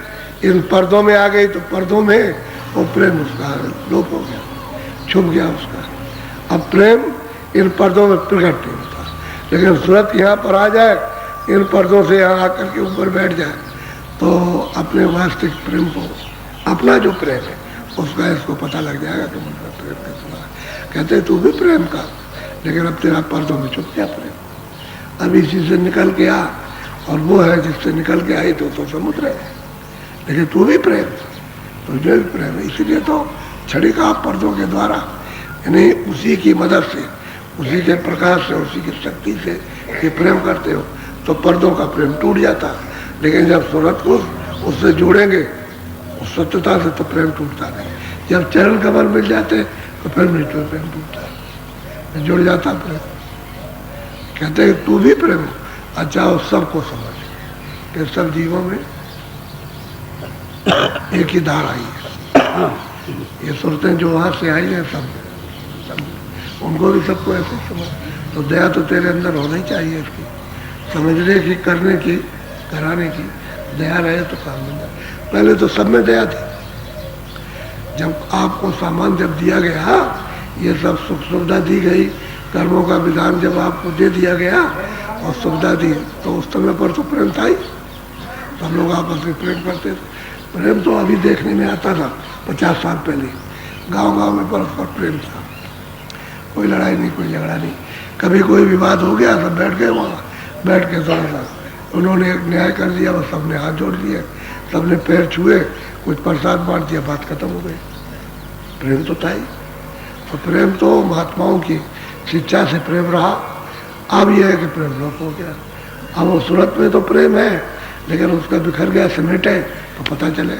इन पर्दों में आ गई, तो पर्दों में वो प्रेम उसका लोप हो गया, छुप गया उसका। अब प्रेम इन पर्दों में प्रकट नहीं होता, लेकिन सूरत यहाँ पर आ जाए, इन पर्दों से यहाँ आकर के ऊपर बैठ जाए, तो अपने वास्तविक प्रेम को, अपना जो प्रेम है उसका इसको पता लग जाएगा कि मतलब प्रेम कैसा है। कहते तू भी प्रेम का, लेकिन अब तेरा पर्दों में छुप गया प्रेम। अब इसी से निकल के आ, और वो है जिससे निकल के आई तो समुद्र है, लेकिन तू भी प्रेम, तो जो भी प्रेम है। इसीलिए तो छड़ी का पर्दों के द्वारा, यानी उसी की मदद से, उसी के प्रकाश से, उसी की शक्ति से ये प्रेम करते हो तो पर्दों का प्रेम टूट जाता। लेकिन जब सूरत को उससे जोड़ेंगे, उस सत्यता से, तो प्रेम टूटता नहीं। जब चरण कमल मिल जाते तो फिर नहीं तो प्रेम टूटता है, जुड़ जाता प्रेम। कहते हैं तू भी प्रेम, अच्छा उस सबको समझ कि सब जीवों में एक ही धार आई है। ये सुरतें जो वहाँ से आई हैं सब उनको भी सबको ऐसे समझ, तो दया तो तेरे अंदर होना ही चाहिए इसकी, समझने की, करने की, कराने की। दया रहे तो काम मिल जाए। पहले तो सब में दया थी। जब आपको सामान जब दिया गया, ये सब सुख सुविधा दी गई, कर्मों का विधान जब आपको दे दिया गया और सुविधा दी, तो उस समय पर तो प्रेम था ही, सब लोग आपस में प्रेम करते थे। प्रेम तो अभी देखने में आता था 50 साल पहले, गांव-गांव में परस्पर प्रेम था, कोई लड़ाई नहीं, कोई झगड़ा नहीं। कभी कोई विवाद हो गया, सब बैठ गए वहाँ, बैठ के थोड़ा सा उन्होंने एक न्याय कर दिया, बस सबने हाथ जोड़ लिए, सबने पैर छुए, कुछ प्रसाद बांट दिया, बात खत्म हो गई। प्रेम तो था ही। तो प्रेम तो महात्माओं की शिक्षा से प्रेम रहा। अब यह है कि प्रेम लोप हो गया। अब वो सूरत में तो प्रेम है, लेकिन उसका बिखर गया, समेट है तो पता चले।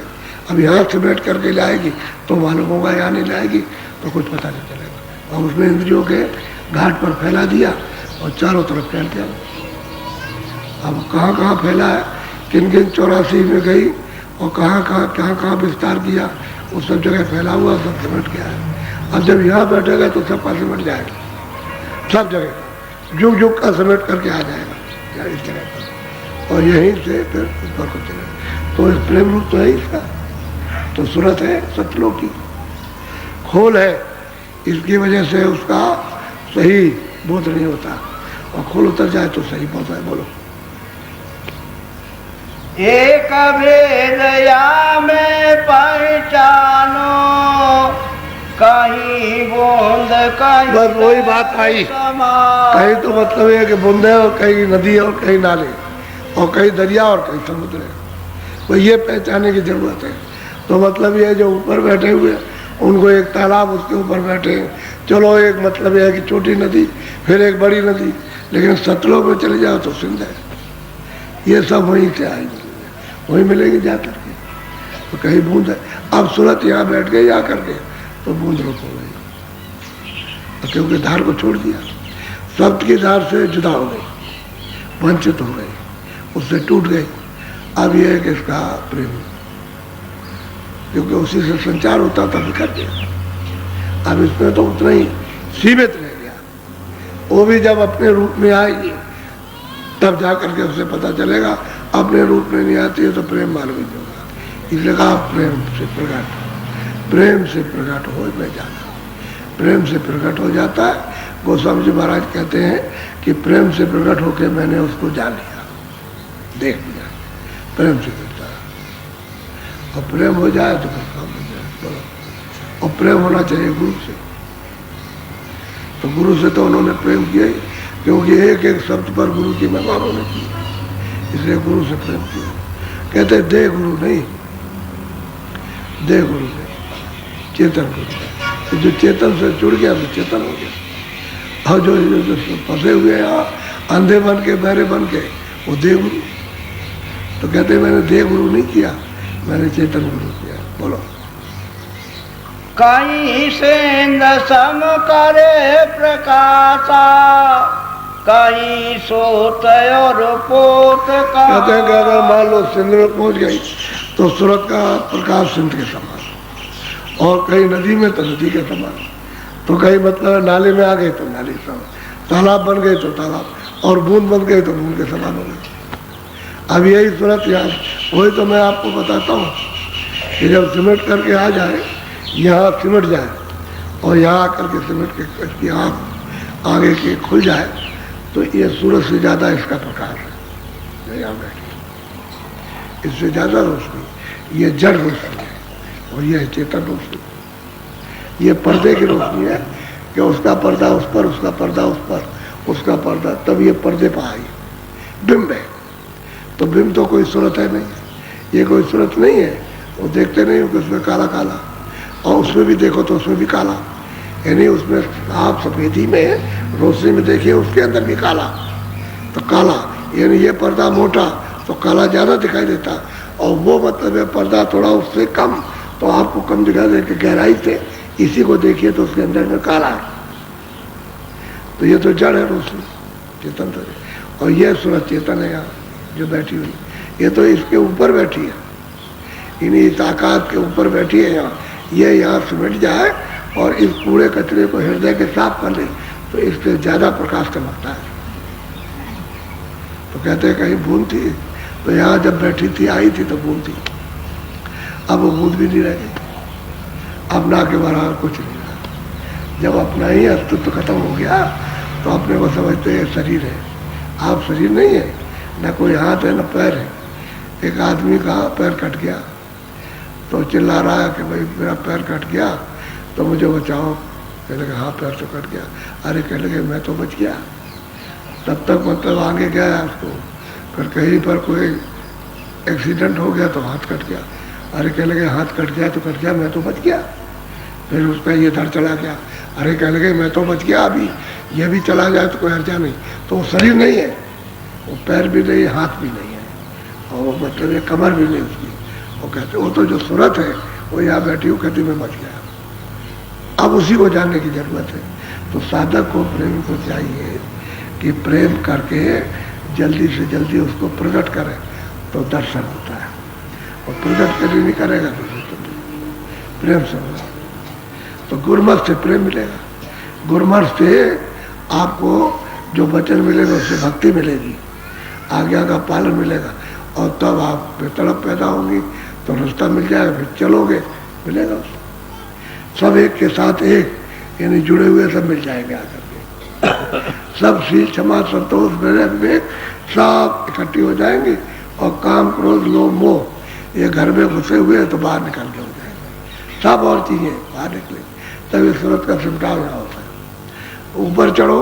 अब यहाँ समेट करके लाएगी तो मालूम होगा, यहाँ नहीं लाएगी तो कुछ पता नहीं चलेगा। और उसने इंद्रियों के घाट पर फैला दिया और चारों तरफ फैल गया। अब कहाँ कहाँ फैला है, किन किन 84 में गई और कहाँ विस्तार किया, उस सब जगह फैला हुआ, सब सिमट गया है। अब जब यहाँ बैठेगा तो सब का सिमट जाएगा, सब जगह जुग जुग का समेट करके आ जाएगा इस जगह पर, और यहीं से फिर ऊपर को चलेगा। तो इस प्रेम रूप तो है इसका, तो सूरत है सतलों की खोल है, इसकी वजह से उसका सही बोध नहीं होता, और खुल उतर जाए तो सही बोध है। बोलो। एक भेद या में पहचानो, कहीं बूंद कहीं बस वही बात आई, कहीं तो मतलब ये कि बूंदे और कहीं नदी और कहीं नाले और कहीं दरिया और कहीं समुद्र है, तो ये पहचानने की जरूरत है। तो मतलब ये जो ऊपर बैठे हुए उनको एक तालाब उसके ऊपर बैठे, चलो एक मतलब यह है कि छोटी नदी फिर एक बड़ी नदी, लेकिन सतलों में चले जाओ तो सिंध है। ये सब वहीं से आएंगे, वहीं मिलेंगे जा करके। तो कहीं बूंद है, अब सूरत यहाँ बैठ गई जा करके तो बूंद रुक हो गई, क्योंकि धार को छोड़ दिया, शब्द की धार से जुदा हो गई, वंचित हो गई, उससे टूट गई। अब यह है कि इसका प्रेम, क्योंकि उसी से संचार होता था, बिखर गया। अब इसमें तो उतना ही सीमित रह गया। वो भी जब अपने रूप में आएगी तब जा करके उसे पता चलेगा, अपने रूप में नहीं आती है तो प्रेम मालूम नहीं होगा। इसलिए कहा प्रेम से प्रकट, प्रेम से प्रकट हो में जाना, प्रेम से प्रकट हो जाता है। गोस्वामी जी महाराज कहते हैं कि प्रेम से प्रकट होकर मैंने उसको जान लिया, देख लिया, प्रेम से करता है। और प्रेम हो जाए तो फिर काम हो जाए। बोलो। और प्रेम होना चाहिए गुरु से, तो गुरु से तो उन्होंने प्रेम किया ही, क्योंकि एक एक शब्द पर गुरु की महिमा उन्होंने की, इसलिए गुरु से प्रेम किया। कहते दे गुरु नहीं, दे गुरु नहीं, चेतन गुरु। तो जो चेतन से जुड़ गया तो चेतन हो गया। और जो फंसे हुए यहाँ अंधे बन के बहरे बन के वो दे गुरु। तो कहते मैंने दे गुरु नहीं किया, मैंने चेतन गुरु किया। बोलो। कहीं से सम करे प्रकाशा, कहीं सोत और पोत का। कहते हैं कि अगर मान लो सिंध में पहुंच गई तो सूरत का प्रकाश सिंध के समान, और कहीं नदी में तो नदी के समान, तो कहीं मतलब नाले में आ गए तो नाले समान, तालाब बन गए तो तालाब, और बूंद बन गए तो बूंद के समान हो गए। अब यही सूरत यहाँ, वही तो मैं आपको बताता हूँ कि जब सिमट करके आ जाए, यहाँ सिमट जाए और यहाँ आकर के सिमट के आँख आगे के खुल जाए, तो ये सूरज से ज़्यादा इसका प्रकाश है। यहाँ बैठे इससे ज़्यादा रोशनी, ये जड़ रोशनी है और ये चेतन रोशनी। ये पर्दे की रोशनी है कि उसका पर्दा उस पर, उसका पर्दा उस पर, उसका पर्दा, तब ये पर्दे पर आई बिंब है। तो बिंब तो कोई सूरत है नहीं, ये कोई सूरत नहीं है। वो देखते नहीं हो कि उसमें काला काला, और उसमें भी देखो तो उसमें भी काला, यानी उसमें आप सफेदी में रोशनी में देखिए उसके अंदर भी काला, तो काला यानी ये पर्दा मोटा तो काला ज़्यादा दिखाई देता, और वो मतलब है पर्दा थोड़ा उससे कम तो आपको कम दिखाई देकर गहराई से इसी को देखिए तो उसके अंदर में काला है। तो ये तो जड़ है रोशनी, चेतन तो है। और ये सूरज चेतन है यहाँ जो बैठी हुई, ये तो इसके ऊपर बैठी है, इन्हीं इस आकाश के ऊपर बैठी है यहाँ। ये यहाँ सिमट जाए और इस कूड़े कचरे को हृदय के साफ कर ले तो इससे ज़्यादा प्रकाश चमकता है। तो कहते हैं कहीं बूंद थी, तो यहाँ जब बैठी थी आई थी तो बूंद थी, अब वो बूंद भी नहीं रह गई, अपना के बराबर कुछ नहीं रहा। जब अपना ही अस्तित्व खत्म हो गया तो अपने को समझते हैं शरीर है। आप शरीर नहीं है, न कोई हाथ है न पैर है। एक आदमी का पैर कट गया तो चिल्ला रहा है कि भाई मेरा पैर कट गया तो मुझे बचाओ। कहने लगे हाँ पैर तो कट गया। अरे कहने लगे मैं तो बच गया। तब तक मतलब आगे गया उसको, फिर कहीं पर कोई एक्सीडेंट हो गया तो हाथ कट गया। अरे कहने लगे हाथ कट गया तो कट गया, मैं तो बच गया। फिर उसका ये धड़ चला गया। अरे कहने लगे मैं तो बच गया, अभी ये भी चला जाए तो कोई हर्जा नहीं। तो वो शरीर नहीं है, वो पैर भी नहीं, हाथ भी नहीं है, और वो मतलब ये कमर भी नहीं उसकी। वो कहते वो तो जो सूरत है वो यहाँ बैठी हूँ, कहती मैं बच गया। अब उसी को जानने की जरूरत है। तो साधक को, प्रेमी को चाहिए कि प्रेम करके जल्दी से जल्दी उसको प्रकट करे तो दर्शन होता है, और प्रकट कभी नहीं करेगा तो प्रेम से होगा। तो गुरमत से प्रेम मिलेगा, गुरमत से आपको जो वचन मिलेगा उससे भक्ति मिलेगी, आज्ञा का पालन मिलेगा, और तब आप तड़प पैदा होंगी तो रास्ता मिल जाएगा, फिर चलोगे मिलेगा उसको। सब एक के साथ एक यानी जुड़े हुए सब मिल जाएंगे आकर के। सब शील क्षमा संतोष विवेक सब इकट्ठी हो जाएंगी और काम क्रोध लोभ मोह ये घर में घुसे हुए हैं तो बाहर निकल के हो जाएंगे, सब और चीजें बाहर निकले, तभी सूरत का सिमटा ना होता है। ऊपर चढ़ो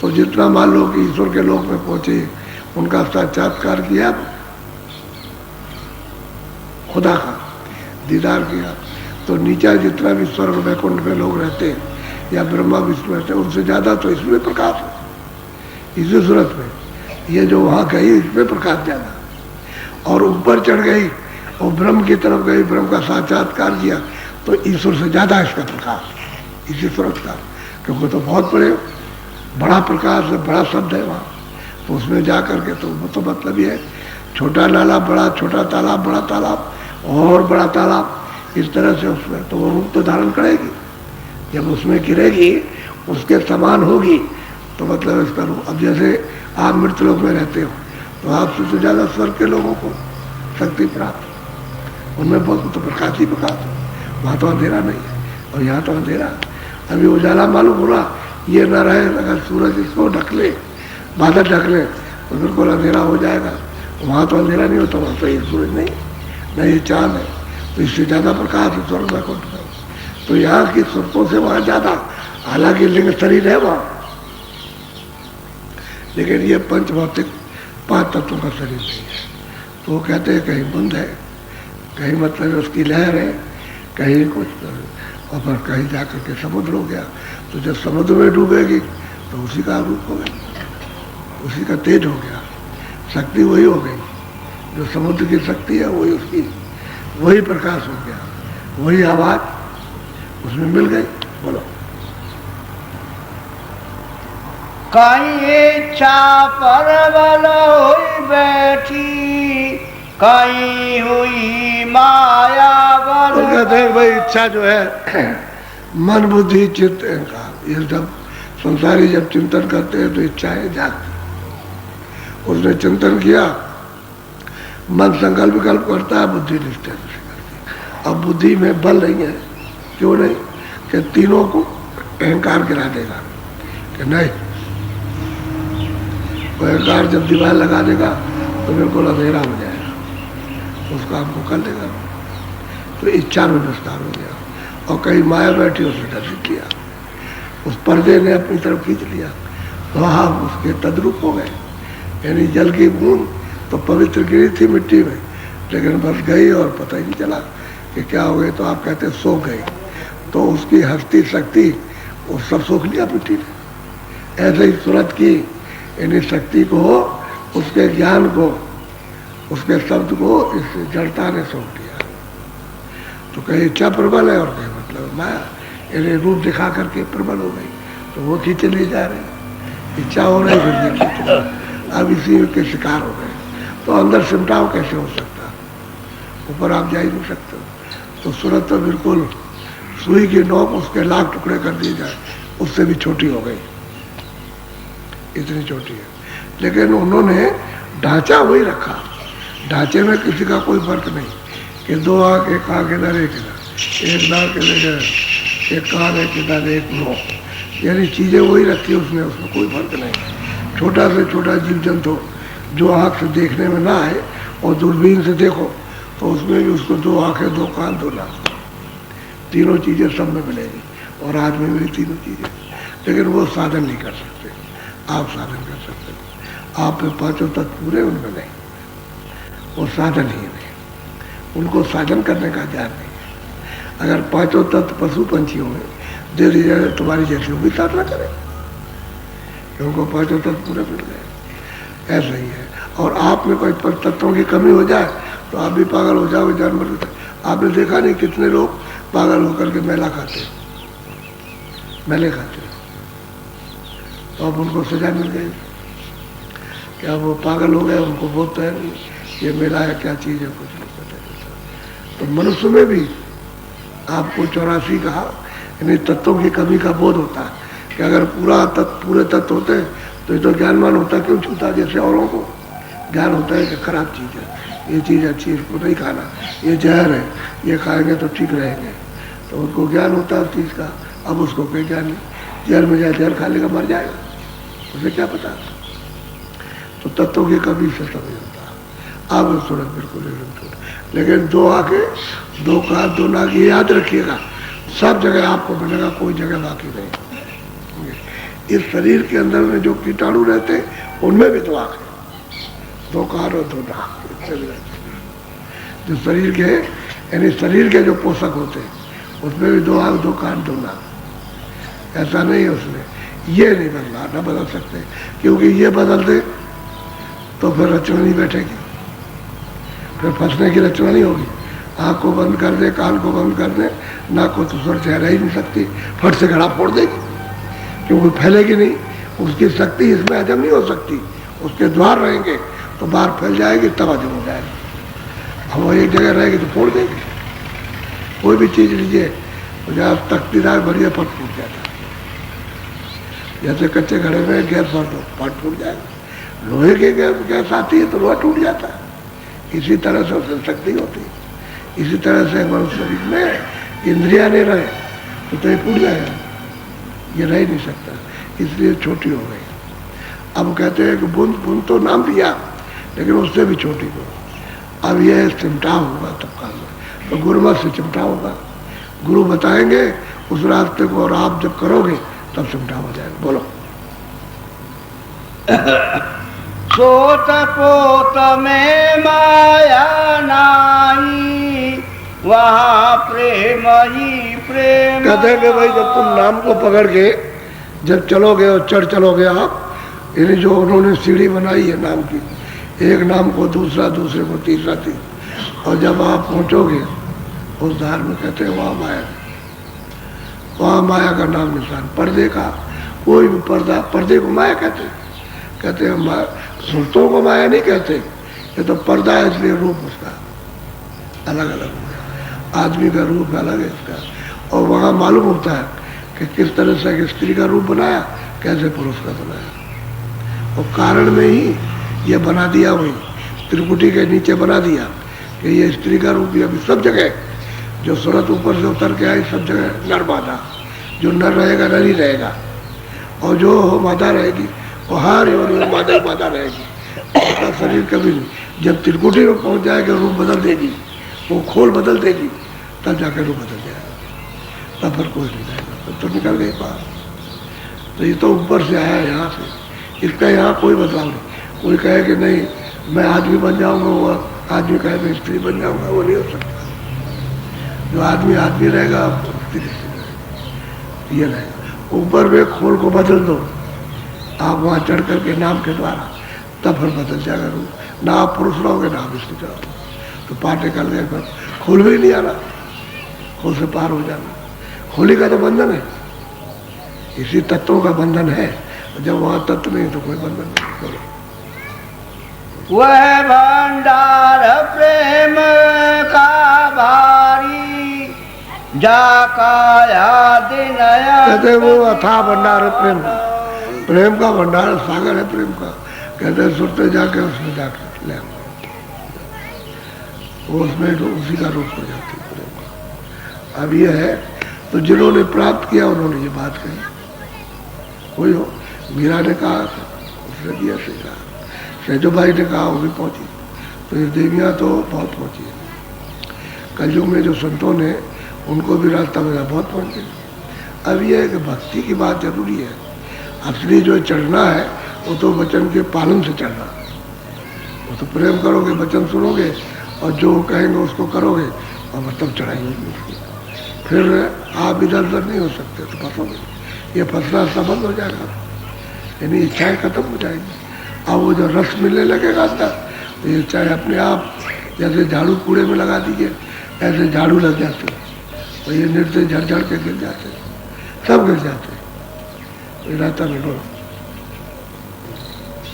तो जितना मान लो कि ईश्वर के लोक में पहुंचे, उनका साक्षात्कार किया, खुदा का दीदार किया, तो नीचे जितना भी स्वर्ग वैकुंठ में लोग रहते हैं या ब्रह्मा विष्णु रहते हैं, उनसे ज्यादा तो इसमें प्रकाश है, इसी सूरत में। ये जो वहां गई इसमें प्रकाश ज्यादा, और ऊपर चढ़ गई और ब्रह्म की तरफ गई, ब्रह्म का साक्षात्कार किया, तो ईश्वर से ज्यादा इसका प्रकाश इसी सूरत का, क्योंकि तो बहुत बड़ा प्रकाश है, बड़ा शब्द है वहाँ, तो उसमें जा करके तो मतलब ये है, छोटा नाला बड़ा, छोटा तालाब बड़ा तालाब और बड़ा तालाब, इस तरह से उसमें तो वो रूप तो धारण करेगी। जब उसमें गिरेगी उसके समान होगी तो मतलब इसका रूप। अब जैसे आप मृत लोक में रहते हो तो आपसे तो ज्यादा स्वर्ग के लोगों को शक्ति प्राप्त, उनमें बहुत तो प्रकाश ही प्रकाश है, वहाँ तो अंधेरा नहीं है और यहाँ तो अंधेरा। अभी उजाला मालूम हो रहा, ये न रहे, अगर सूरज इसको ढक ले, बादल ढक ले तो बिल्कुल अंधेरा हो जाएगा। वहाँ तो अंधेरा नहीं होता, वहाँ तो ये सूरज नहीं, न ये चांद है, तो इससे ज्यादा प्रकाश है स्वर्ग में कुंठ में। तो यहाँ की स्वर्गों से वहाँ ज्यादा, हालांकि लिंग शरीर है वहाँ, लेकिन ये पंच भौतिक 5 तत्वों का शरीर नहीं है। तो वो कहते हैं कहीं बुंद है, कहीं मतलब उसकी लहर है, कहीं कुछ, और फिर कहीं जाकर के समुद्र हो गया। तो जब समुद्र में डूबेगी तो उसी का रूप हो गया, उसी का तेज हो गया, शक्ति वही हो गई, जो समुद्र की शक्ति है वही उसकी, वही प्रकाश हो गया, वही आवाज उसमें मिल गई। बोलो। कहीं इच्छा परबल हुई बैठी, कहीं हुई माया बल। तो कहते हैं भाई इच्छा जो है मन बुद्धि चित्त अहंकार, ये जब संसारी जब चिंतन करते हैं तो इच्छाएं जागती। उसने चिंतन किया, मन संकल्प विकल्प करता है, बुद्धि निश्चय से करती है। अब बुद्धि में बल नहीं है, क्यों नहीं, कि तीनों को अहंकार गिरा देगा कि नहीं, अहंकार जब दीवार लगा देगा तो बिल्कुल अंधेरा हो जाएगा, उस काम को कर देगा। तो इच्छा में विस्तार हो गया और कहीं माया बैठी उसने दर्शित किया, उस पर्दे ने अपनी तरफ खींच लिया तो हम उसके तद्रूप हो गए। यानी जल की बूंद तो पवित्र गिरी थी मिट्टी में, लेकिन बस गई और पता ही नहीं चला कि क्या हो गई। तो आप कहते सो गई, तो उसकी हस्ती शक्ति वो सब सोख लिया मिट्टी ने। ऐसे ही सूरत की यानी शक्ति को, उसके ज्ञान को, उसके शब्द को इस जड़ता ने सौंप दिया। तो कहीं इच्छा प्रबल है और कहीं मतलब माया, यानी रूप दिखा करके प्रबल हो गई, तो वो खींचे ले जा रहे, इच्छा हो रही फिर भी खींच रहे, अब इसी के शिकार हो गए। तो अंदर सिमटाव कैसे हो सकता, ऊपर आप जा ही नहीं सकते। तो सूरत तो बिल्कुल सुई की नोक उसके लाख टुकड़े कर दिए जाए, उससे भी छोटी हो गई, इतनी छोटी है। लेकिन उन्होंने ढांचा वही रखा, ढांचे में किसी का कोई फर्क नहीं कि 2 आँख, एक आँख इधर, एक इधर, एक नाक इधर, एक कान एक इधर, एक मुँह, यानी चीजें वही रखी उसने, उसमें कोई फर्क नहीं। छोटा से छोटा जीव जंतु जो आँख से देखने में ना आए और दूरबीन से देखो तो उसमें भी उसको 2 आँखें, 2 कान, 2 नाक, तीनों चीजें सब में मिलेगी। और आदमी में भी तीनों चीजें, लेकिन वो साधन नहीं कर सकते, आप साधन कर सकते हो। आप में 5 तत्व पूरे, उनमें नहीं, वो साधन ही नहीं, उनको साधन करने का ज्ञान नहीं है। अगर 5 तत्व पशु पंछियों में दे दी जाए तुम्हारी जैसी, वो भी साधना करें, उनको 5 तत्व पूरे मिल गए। ऐसा ही है। और आप में कोई तत्वों की कमी हो जाए तो आप भी पागल हो जाओगे, जानवर। आपने देखा नहीं कितने लोग पागल होकर के मेला खाते, मेले खाते, तो अब उनको सजा मिल गई। क्या वो पागल हो गए, उनको बोलते हैं ये मेला है, क्या चीज़ है, कुछ नहीं पता। तो मनुष्य में भी आपको 84 कहा, यानी तत्वों की कमी का बोध होता है कि अगर पूरे तत्व होते तो ये तो ज्ञानवान होता, क्यों छूता। जैसे औरों को ज्ञान होता है कि खराब चीज़ है, ये चीज़ अच्छी है, इसको नहीं खाना, ये जहर है, ये खाएंगे तो ठीक रहेंगे, तो उनको ज्ञान होता है उस चीज़ का। अब उसको कोई ज्ञान नहीं, जहर में जाए जहर खा लेगा मर जाएगा, उसे क्या पता। तो तत्वों की कभी से समझ होता आग और सूरज बिल्कुल एकदम छोटे। लेकिन दो आंखें, दो कान, दो नाक, ये याद रखिएगा, सब जगह आपको मिलेगा, कोई जगह बाकी नहीं। इस शरीर के अंदर में जो कीटाणु रहते हैं उनमें भी दो आंखें, दो कान और दो नाक, इससे भी रहते हैं। जो शरीर के यानी शरीर के जो पोषक होते हैं उसमें भी दो आंख, दो कान, दो नाक। ऐसा नहीं है उसमें, ये नहीं बदला, न बदल सकते, क्योंकि ये बदल दे तो फिर रचना नहीं बैठेगी, फिर फंसने की रचना नहीं होगी। आँख को बंद कर दे, कान को बंद कर दे, नाक को तो स्वर चेहरा ही नहीं सकती, फट से घड़ा फोड़ देगी, क्योंकि फैलेगी नहीं, उसकी शक्ति इसमें हजम नहीं हो सकती। उसके द्वार रहेंगे तो बाहर फैल जाएगी, तब हजम हो जाएगी। अब वो एक जगह रहेगी तो फोड़ देगी। कोई भी चीज़ लीजिए तो जहाँ तख्तीदार बढ़िया फट फूट जाता है। जैसे कच्चे घड़े में गैस भर दो, फट फूट जाएगा। लोहे की गैस आती है तो लोहा टूट जाता है। इसी तरह से उसमें शक्ति होती है। इसी तरह से मनुष्य शरीर में इंद्रियां नहीं रहे तो ये टूट जाएगा, ये रह नहीं सकता, इसलिए छोटी हो गई। अब कहते हैं कि बूंद बूंद तो नाम दिया, लेकिन उससे भी छोटी को। अब यह चिमटा होगा तब काल में, तो गुरुमत से चिमटा होगा। गुरु बताएंगे उस रास्ते को, और आप जब करोगे तब चिमटा हो जाएगा। बोलो। सोत पोत में माया नाई, वहाँ प्रेम ही प्रेम। कहते हैं कि भाई जब तुम नाम को पकड़ के जब चलोगे और चढ़ चलोगे आप, यानी जो उन्होंने सीढ़ी बनाई है नाम की, एक नाम को दूसरा, दूसरे को तीसरा, और जब आप पहुंचोगे उस धार में, कहते हैं वहाँ माया, वहाँ माया का नाम निशान। पर्दे का कोई भी पर्दा, पर्दे को माया कहते हैं सुरतों को माया नहीं कहते। ये तो पर्दा है, इसलिए रूप उसका अलग अलग हो गया। आदमी का रूप अलग है इसका, और वहाँ मालूम होता है कि किस तरह से एक स्त्री का रूप बनाया, कैसे पुरुष का बनाया। और कारण में ही ये बना दिया, वही त्रिकुटी के नीचे बना दिया कि ये स्त्री का रूप। अभी सब जगह जो सूरत ऊपर से उतर के आई, सब जगह नर मादा। जो नर रहेगा नर ही रहेगा, और जो मादा रहेगी वो हर योनि मादा ही मादा रहेगी। उसका शरीर कभी नहीं। जब त्रिकुटी में पहुंच जाएगा रूप बदल देगी, वो खोल बदल देगी, तब जाकर रूप बदल जाएगा, तब फिर कोई नहीं जाएगा, तो निकल गई बात। तो ये तो ऊपर से आया यहाँ से, इसका यहाँ कोई बदलाव नहीं। कोई कहे कि नहीं मैं आदमी बन जाऊंगा, वो आदमी कहे मैं स्त्री बन जाऊंगा, वो नहीं हो सकता। जो आदमी आदमी रहेगा, स्त्री ये रहेगा। ऊपर में खोल को बदल दो आप, वहाँ चढ़ करके नाम के द्वारा, तब फिर बदल जाएगा रूप। ना आप पुरुष रहोगे ना आप स्त्री रहोगे, तो पार निकल गए, फिर खोल भी नहीं आना, खोल से पार हो जाना। खोली का तो बंधन है, इसी तत्वों का बंधन है। जब वहाँ तत्व नहीं तो कोई बंधन नहीं। वह भंडार प्रेम का भारी, जाकाया दिन कहते वो अथाह भंडार है प्रेम का, प्रेम का भंडार सागर है प्रेम का। कहते हैं सुरते जाके उसमें जाके ले, वो उसमें उसी का रूप हो जाती है प्रेम का। अब ये है तो जिन्होंने प्राप्त किया उन्होंने ये बात कही। कोई हो, मीरा ने कहा, उसने दिया से कहा, सहजो भाई ने कहा, वो भी पहुंची। तो ये देवियाँ तो बहुत पहुंची है। कलयुग में जो संतों ने उनको भी रास्ता मिला, बहुत पहुंचे। अब ये है कि भक्ति की बात जरूरी है। असली जो चढ़ना है वो तो वचन के पालन से चढ़ना। वो तो प्रेम करोगे, वचन सुनोगे, और जो कहेंगे उसको करोगे, और तब चढ़ाई होगी। फिर आप इधर उधर नहीं हो सकते, तो फंसोगे। ये फंसना सबंध हो जाएगा, यानी इच्छाएं खत्म हो जाएगी। अब वो जो रस मिलने लगेगा अंदर, तो ये चाहे अपने आप जैसे झाड़ू कूड़े में लगा दीजिए, ऐसे झाड़ू लग जाते, और ये निर्दय झड़ झड़ के गिर जाते, सब गिर जाते। रहता नहीं बोलो।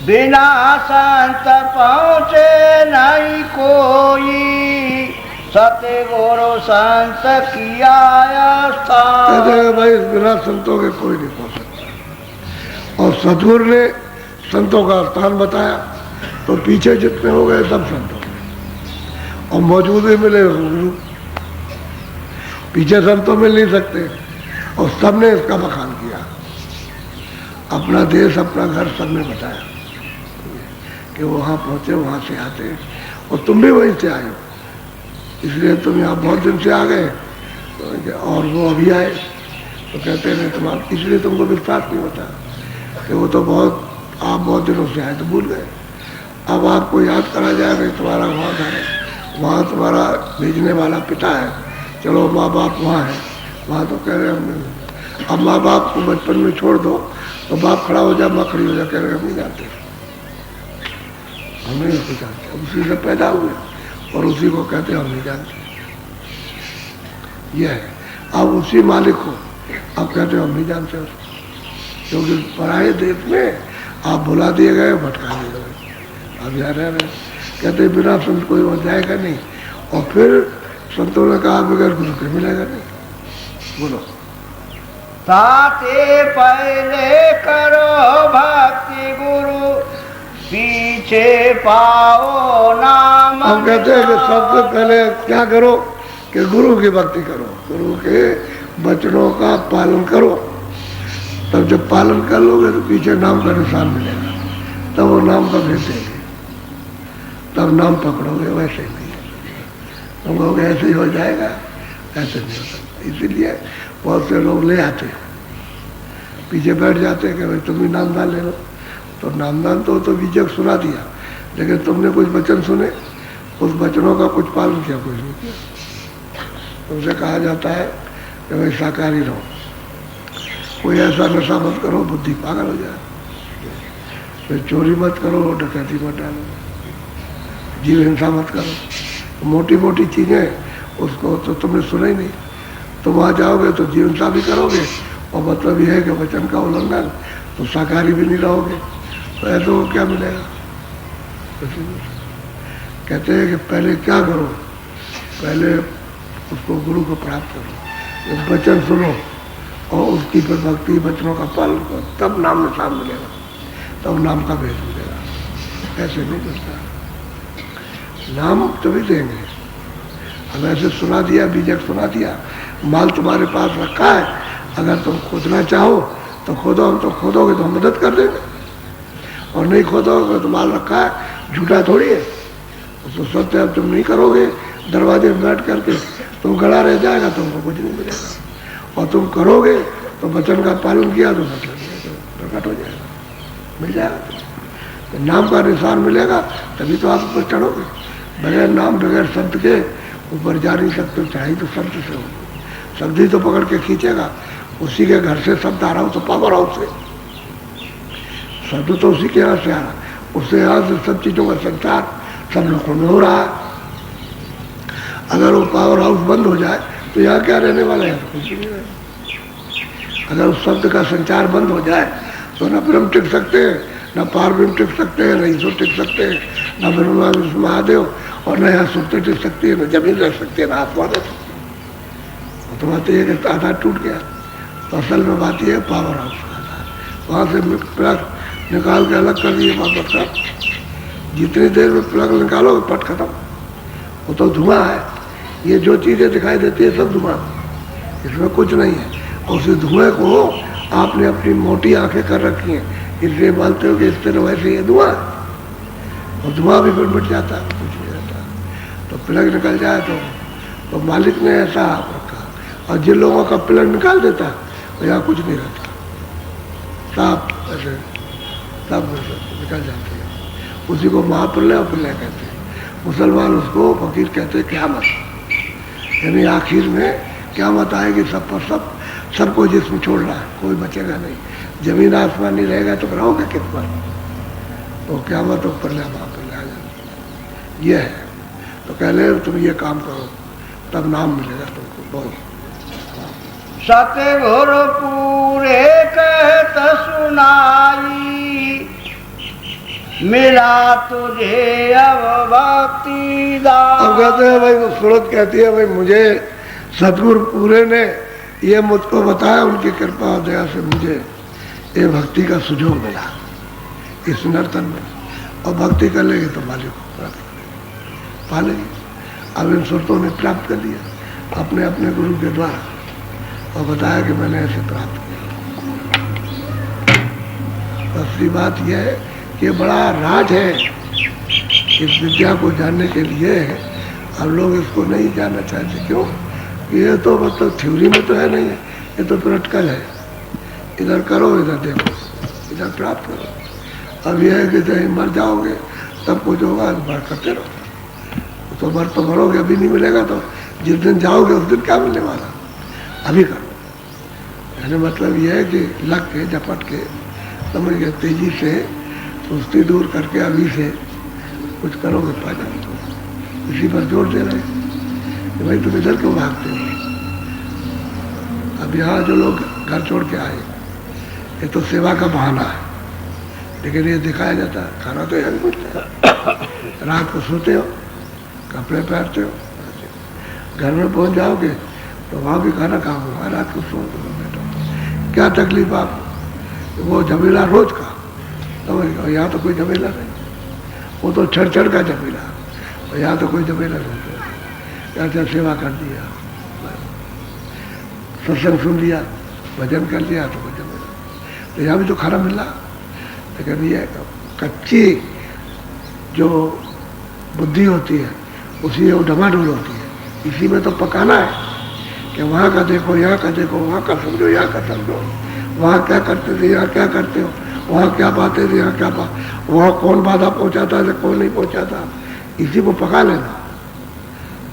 बिना संत पहुँचे नहीं कोई, सतगुरु संत किया स्थान। कहते हैं भाई बिना संतों के कोई नहीं पहुँच सकता, और सतगुरु ने संतों का स्थान बताया, तो पीछे जितने हो गए सब संत हो गए, और मौजूद ही मिले गुरु। पीछे संत तो मिल नहीं सकते, और सबने इसका बखान किया। अपना देश अपना घर सबने बताया कि वहाँ पहुँचे, वहाँ से आते, और तुम भी वहीं से आए हो, इसलिए तुम यहाँ बहुत दिन से आ गए, तो और वो अभी आए, तो कहते हैं तुम्हारा, इसलिए तुमको विश्वास नहीं होता कि वो तो आप बहुत दिनों से आए तो भूल गए। अब आपको याद करा जाए भाई तुम्हारा वहाँ घर है, वहाँ तुम्हारा भेजने वाला पिता है, चलो माँ बाप वहाँ है, वहाँ तो कह रहे हमने, अब माँ बाप को बचपन में छोड़ दो तो बाप खड़ा हो जाए, माँ खड़ी हो जाए, कह रहे हम नहीं जानते, हम नहीं उसको जानते, उसी से पैदा हुए और उसी को कहते हम नहीं जानते। यह है, अब उसी मालिक को अब कहते हम नहीं जानते उसको, क्योंकि पराये देश में आप बुला दिए गए, भटका दिए गए, अब जा रहे हैं, कहते बिना संत कोई वहाँ जाएगा नहीं, और फिर संतों ने कहा बगैर गुरु के मिलेगा नहीं। बोलो, साथे पहले करो भक्ति गुरु, पीछे पाओ नाम। हम कहते हैं कि सबसे पहले क्या करो कि गुरु की भक्ति करो, गुरु के वचनों का पालन करो, तब जब पालन कर लोगे तो पीछे नाम का निशान मिलेगा, तब वो नाम का भेद देंगे, तब नाम पकड़ोगे, वैसे ही नहीं तुम लोग ऐसे ही हो जाएगा, ऐसे नहीं हो सकता। इसीलिए बहुत से लोग ले आते पीछे बैठ जाते हैं कि भाई तुम भी नामदान ले लो, तो नामदान तो बीजक सुना दिया, लेकिन तुमने कुछ वचन सुने, उस वचनों का कुछ पालन किया, कुछ नहीं किया। तुमसे कहा जाता है कि भाई शाकाहारी रहो, कोई ऐसा नशा मत करो बुद्धि पागल हो जाए, फिर चोरी मत करो, डकैती मत डालो, जीव हिंसा मत करो, मोटी मोटी चीज़ें उसको तो तुमने सुना ही नहीं, तुम वहाँ जाओगे तो जीव हिंसा भी करोगे, और मतलब यह है कि वचन का उल्लंघन, तो शाकाहारी भी नहीं रहोगे, तो ऐसे को क्या मिलेगा। कहते हैं कि पहले क्या करो, पहले उसको गुरु को प्राप्त करो, वचन सुनो और उसकी फिर भक्ति वचनों का पालन करो, तब नाम निशान मिलेगा, तब नाम का भेद मिलेगा, ऐसे नहीं मिलता। नाम तभी देंगे, हम ऐसे सुना दिया, बीजक सुना दिया, माल तुम्हारे पास रखा है, अगर तुम खोदना चाहो तो खोदो, हम तो खोदोगे तो हम मदद कर देंगे, और नहीं खोदोगे तो माल रखा है, झूठा थोड़ी है, तो सत्य अब तुम नहीं करोगे, दरवाजे में बैठ करके तुम खड़ा रह जाएगा, तुमको कुछ नहीं मिलेगा, और तुम करोगे तो वचन का पालन किया तो प्रकट हो जाएगा, मिल जाएगा, तो नाम का निशान मिलेगा, तभी तो आप ऊपर चढ़ोगे। बगैर नाम बगैर शब्द के ऊपर जा नहीं सकते, चाहे तो शब्द से हो, शब्द ही तो पकड़ के खींचेगा, उसी के घर से शब्द आ रहा हो तो पावर हाउस से शब्द तो उसी के यहाँ से आ रहा, उससे यहाँ से सब चीज़ों का संचार सब लोगों में हो रहा है। अगर वो पावर हाउस बंद हो जाए तो यहाँ क्या रहने वाला है, तो कुछ नहीं रहे। अगर उस शब्द का संचार बंद हो जाए तो न ब्रह्म टिक सकते हैं, न पार ब्रह्म टिक सकते हैं, न ईश्वर टिक सकते हैं, न ब्रह्मा विष्णु महादेव, और न यहाँ सुरते टिक सकती है, न जमीन रह सकती है, न आत्मा रह सकती है। तो बात यह कि आधार टूट गया, तो असल में बात यह है पावर हाउस का आधार, वहाँ से प्लग निकाल के अलग कर दिए वापस का, जितनी देर में प्लग निकालोगे पट खत्म, वो तो धुआं है, ये जो चीज़ें दिखाई देती है सब धुआं, इसमें कुछ नहीं है। और उस धुएं को आपने अपनी मोटी आंखें कर रखी हैं, इसलिए मानते हो कि इस तरह वैसे ये धुआं है, और धुआं भी फिर मिट जाता है, कुछ नहीं रहता। तो प्लग निकल जाए तो मालिक ने ऐसा आप रखा, और जिन लोगों का प्लग निकाल देता है तो यहाँ कुछ नहीं रहता, साफ ऐसे सब निकल जाते हैं, उसी को महाप्रलय और प्रलय कहते हैं। मुसलमान उसको फकीर कहते हैं क़यामत, यानी आखिर में क़यामत आएगी, सब पर सबको जिस्म छोड़ रहा है, कोई बचेगा नहीं, जमीन आसमान नहीं रहेगा तो रहोगे किस पर, तो क़यामत और प्रलय महाप्रलय आ जाए, ये है। तो कह ले तुम ये काम करो तब नाम मिलेगा तुमको। बोलो, सतगुरु पूरे कहत सुनाई, मिला तुझे अब भक्ति दान। अब कहते हैं भाई, वो सूरत कहती है भाई मुझे सतगुरु पूरे ने ये मुझको बताया, उनकी कृपा और दया से मुझे ये भक्ति का सुजोग मिला इस नर्तन में, और भक्ति कर लेंगे तो मालिक को प्राप्त करेंगे, पा लेंगे। अब इन सुरतों ने प्राप्त कर लिया अपने अपने गुरु के द्वारा, और बताया कि मैंने ऐसे प्राप्त किया। तो असली बात यह है कि ये बड़ा राज है। इस विद्या को जानने के लिए अब लोग इसको नहीं जानना चाहते। क्यों? ये तो मतलब थ्योरी में तो है नहीं है, ये तो प्रैक्टिकल है। इधर करो, इधर देखो, इधर प्राप्त करो। अब यह है कि जब मर जाओगे तब कुछ होगा, बार करते रहो। तो मरोगे, अभी नहीं मिलेगा तो जिस दिन जाओगे उस दिन क्या मिलने वाला, अभी करो। यानी मतलब यह है कि लग के झपट के समझ गए, तेजी से सुस्ती दूर करके अभी से कुछ करोगे पा जाओगे। इसी पर जोर दे रहे कि भाई तुम इधर क्यों भागते हो। अब यहाँ जो लोग घर छोड़ के आए, ये तो सेवा का बहाना है, लेकिन ये दिखाया जाता है खाना तो यहाँ मिलता है। रात को सोते हो, कपड़े पहनते हो, घर में पहुँच जाओगे तो वहाँ भी खाना खाओगे, रात को सो बैठो, क्या तकलीफ आपको। वो झमेला रोज का, समझ गए। यहाँ तो कोई झमेला नहीं, वो तो छड़ छड़ का झमेला, और यहाँ तो कोई झमेला नहीं। क्या सेवा कर दिया, सत्संग सुन लिया, भजन कर लिया, तो कोई झमेला। तो यहाँ भी तो खाना मिल रहा, लेकिन ये कच्ची जो बुद्धि होती है उसी में वो डमाडोल होती है। इसी में तो पकाना है कि वहाँ का देखो, यहाँ का देखो, वहाँ का समझो, यहाँ का समझो, वहाँ क्या करते थे, यहाँ क्या करते हो, वहाँ क्या पाते थे, यहाँ क्या वहाँ कौन बाधा पहुँचाता है, कौन नहीं पहुँचाता। इसी को पका लेना,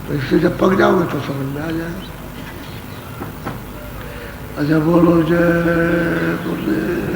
तो इससे जब पक जाओगे तो समझ में आ जाएगा। अच्छा बोलो जय गुरुदेव।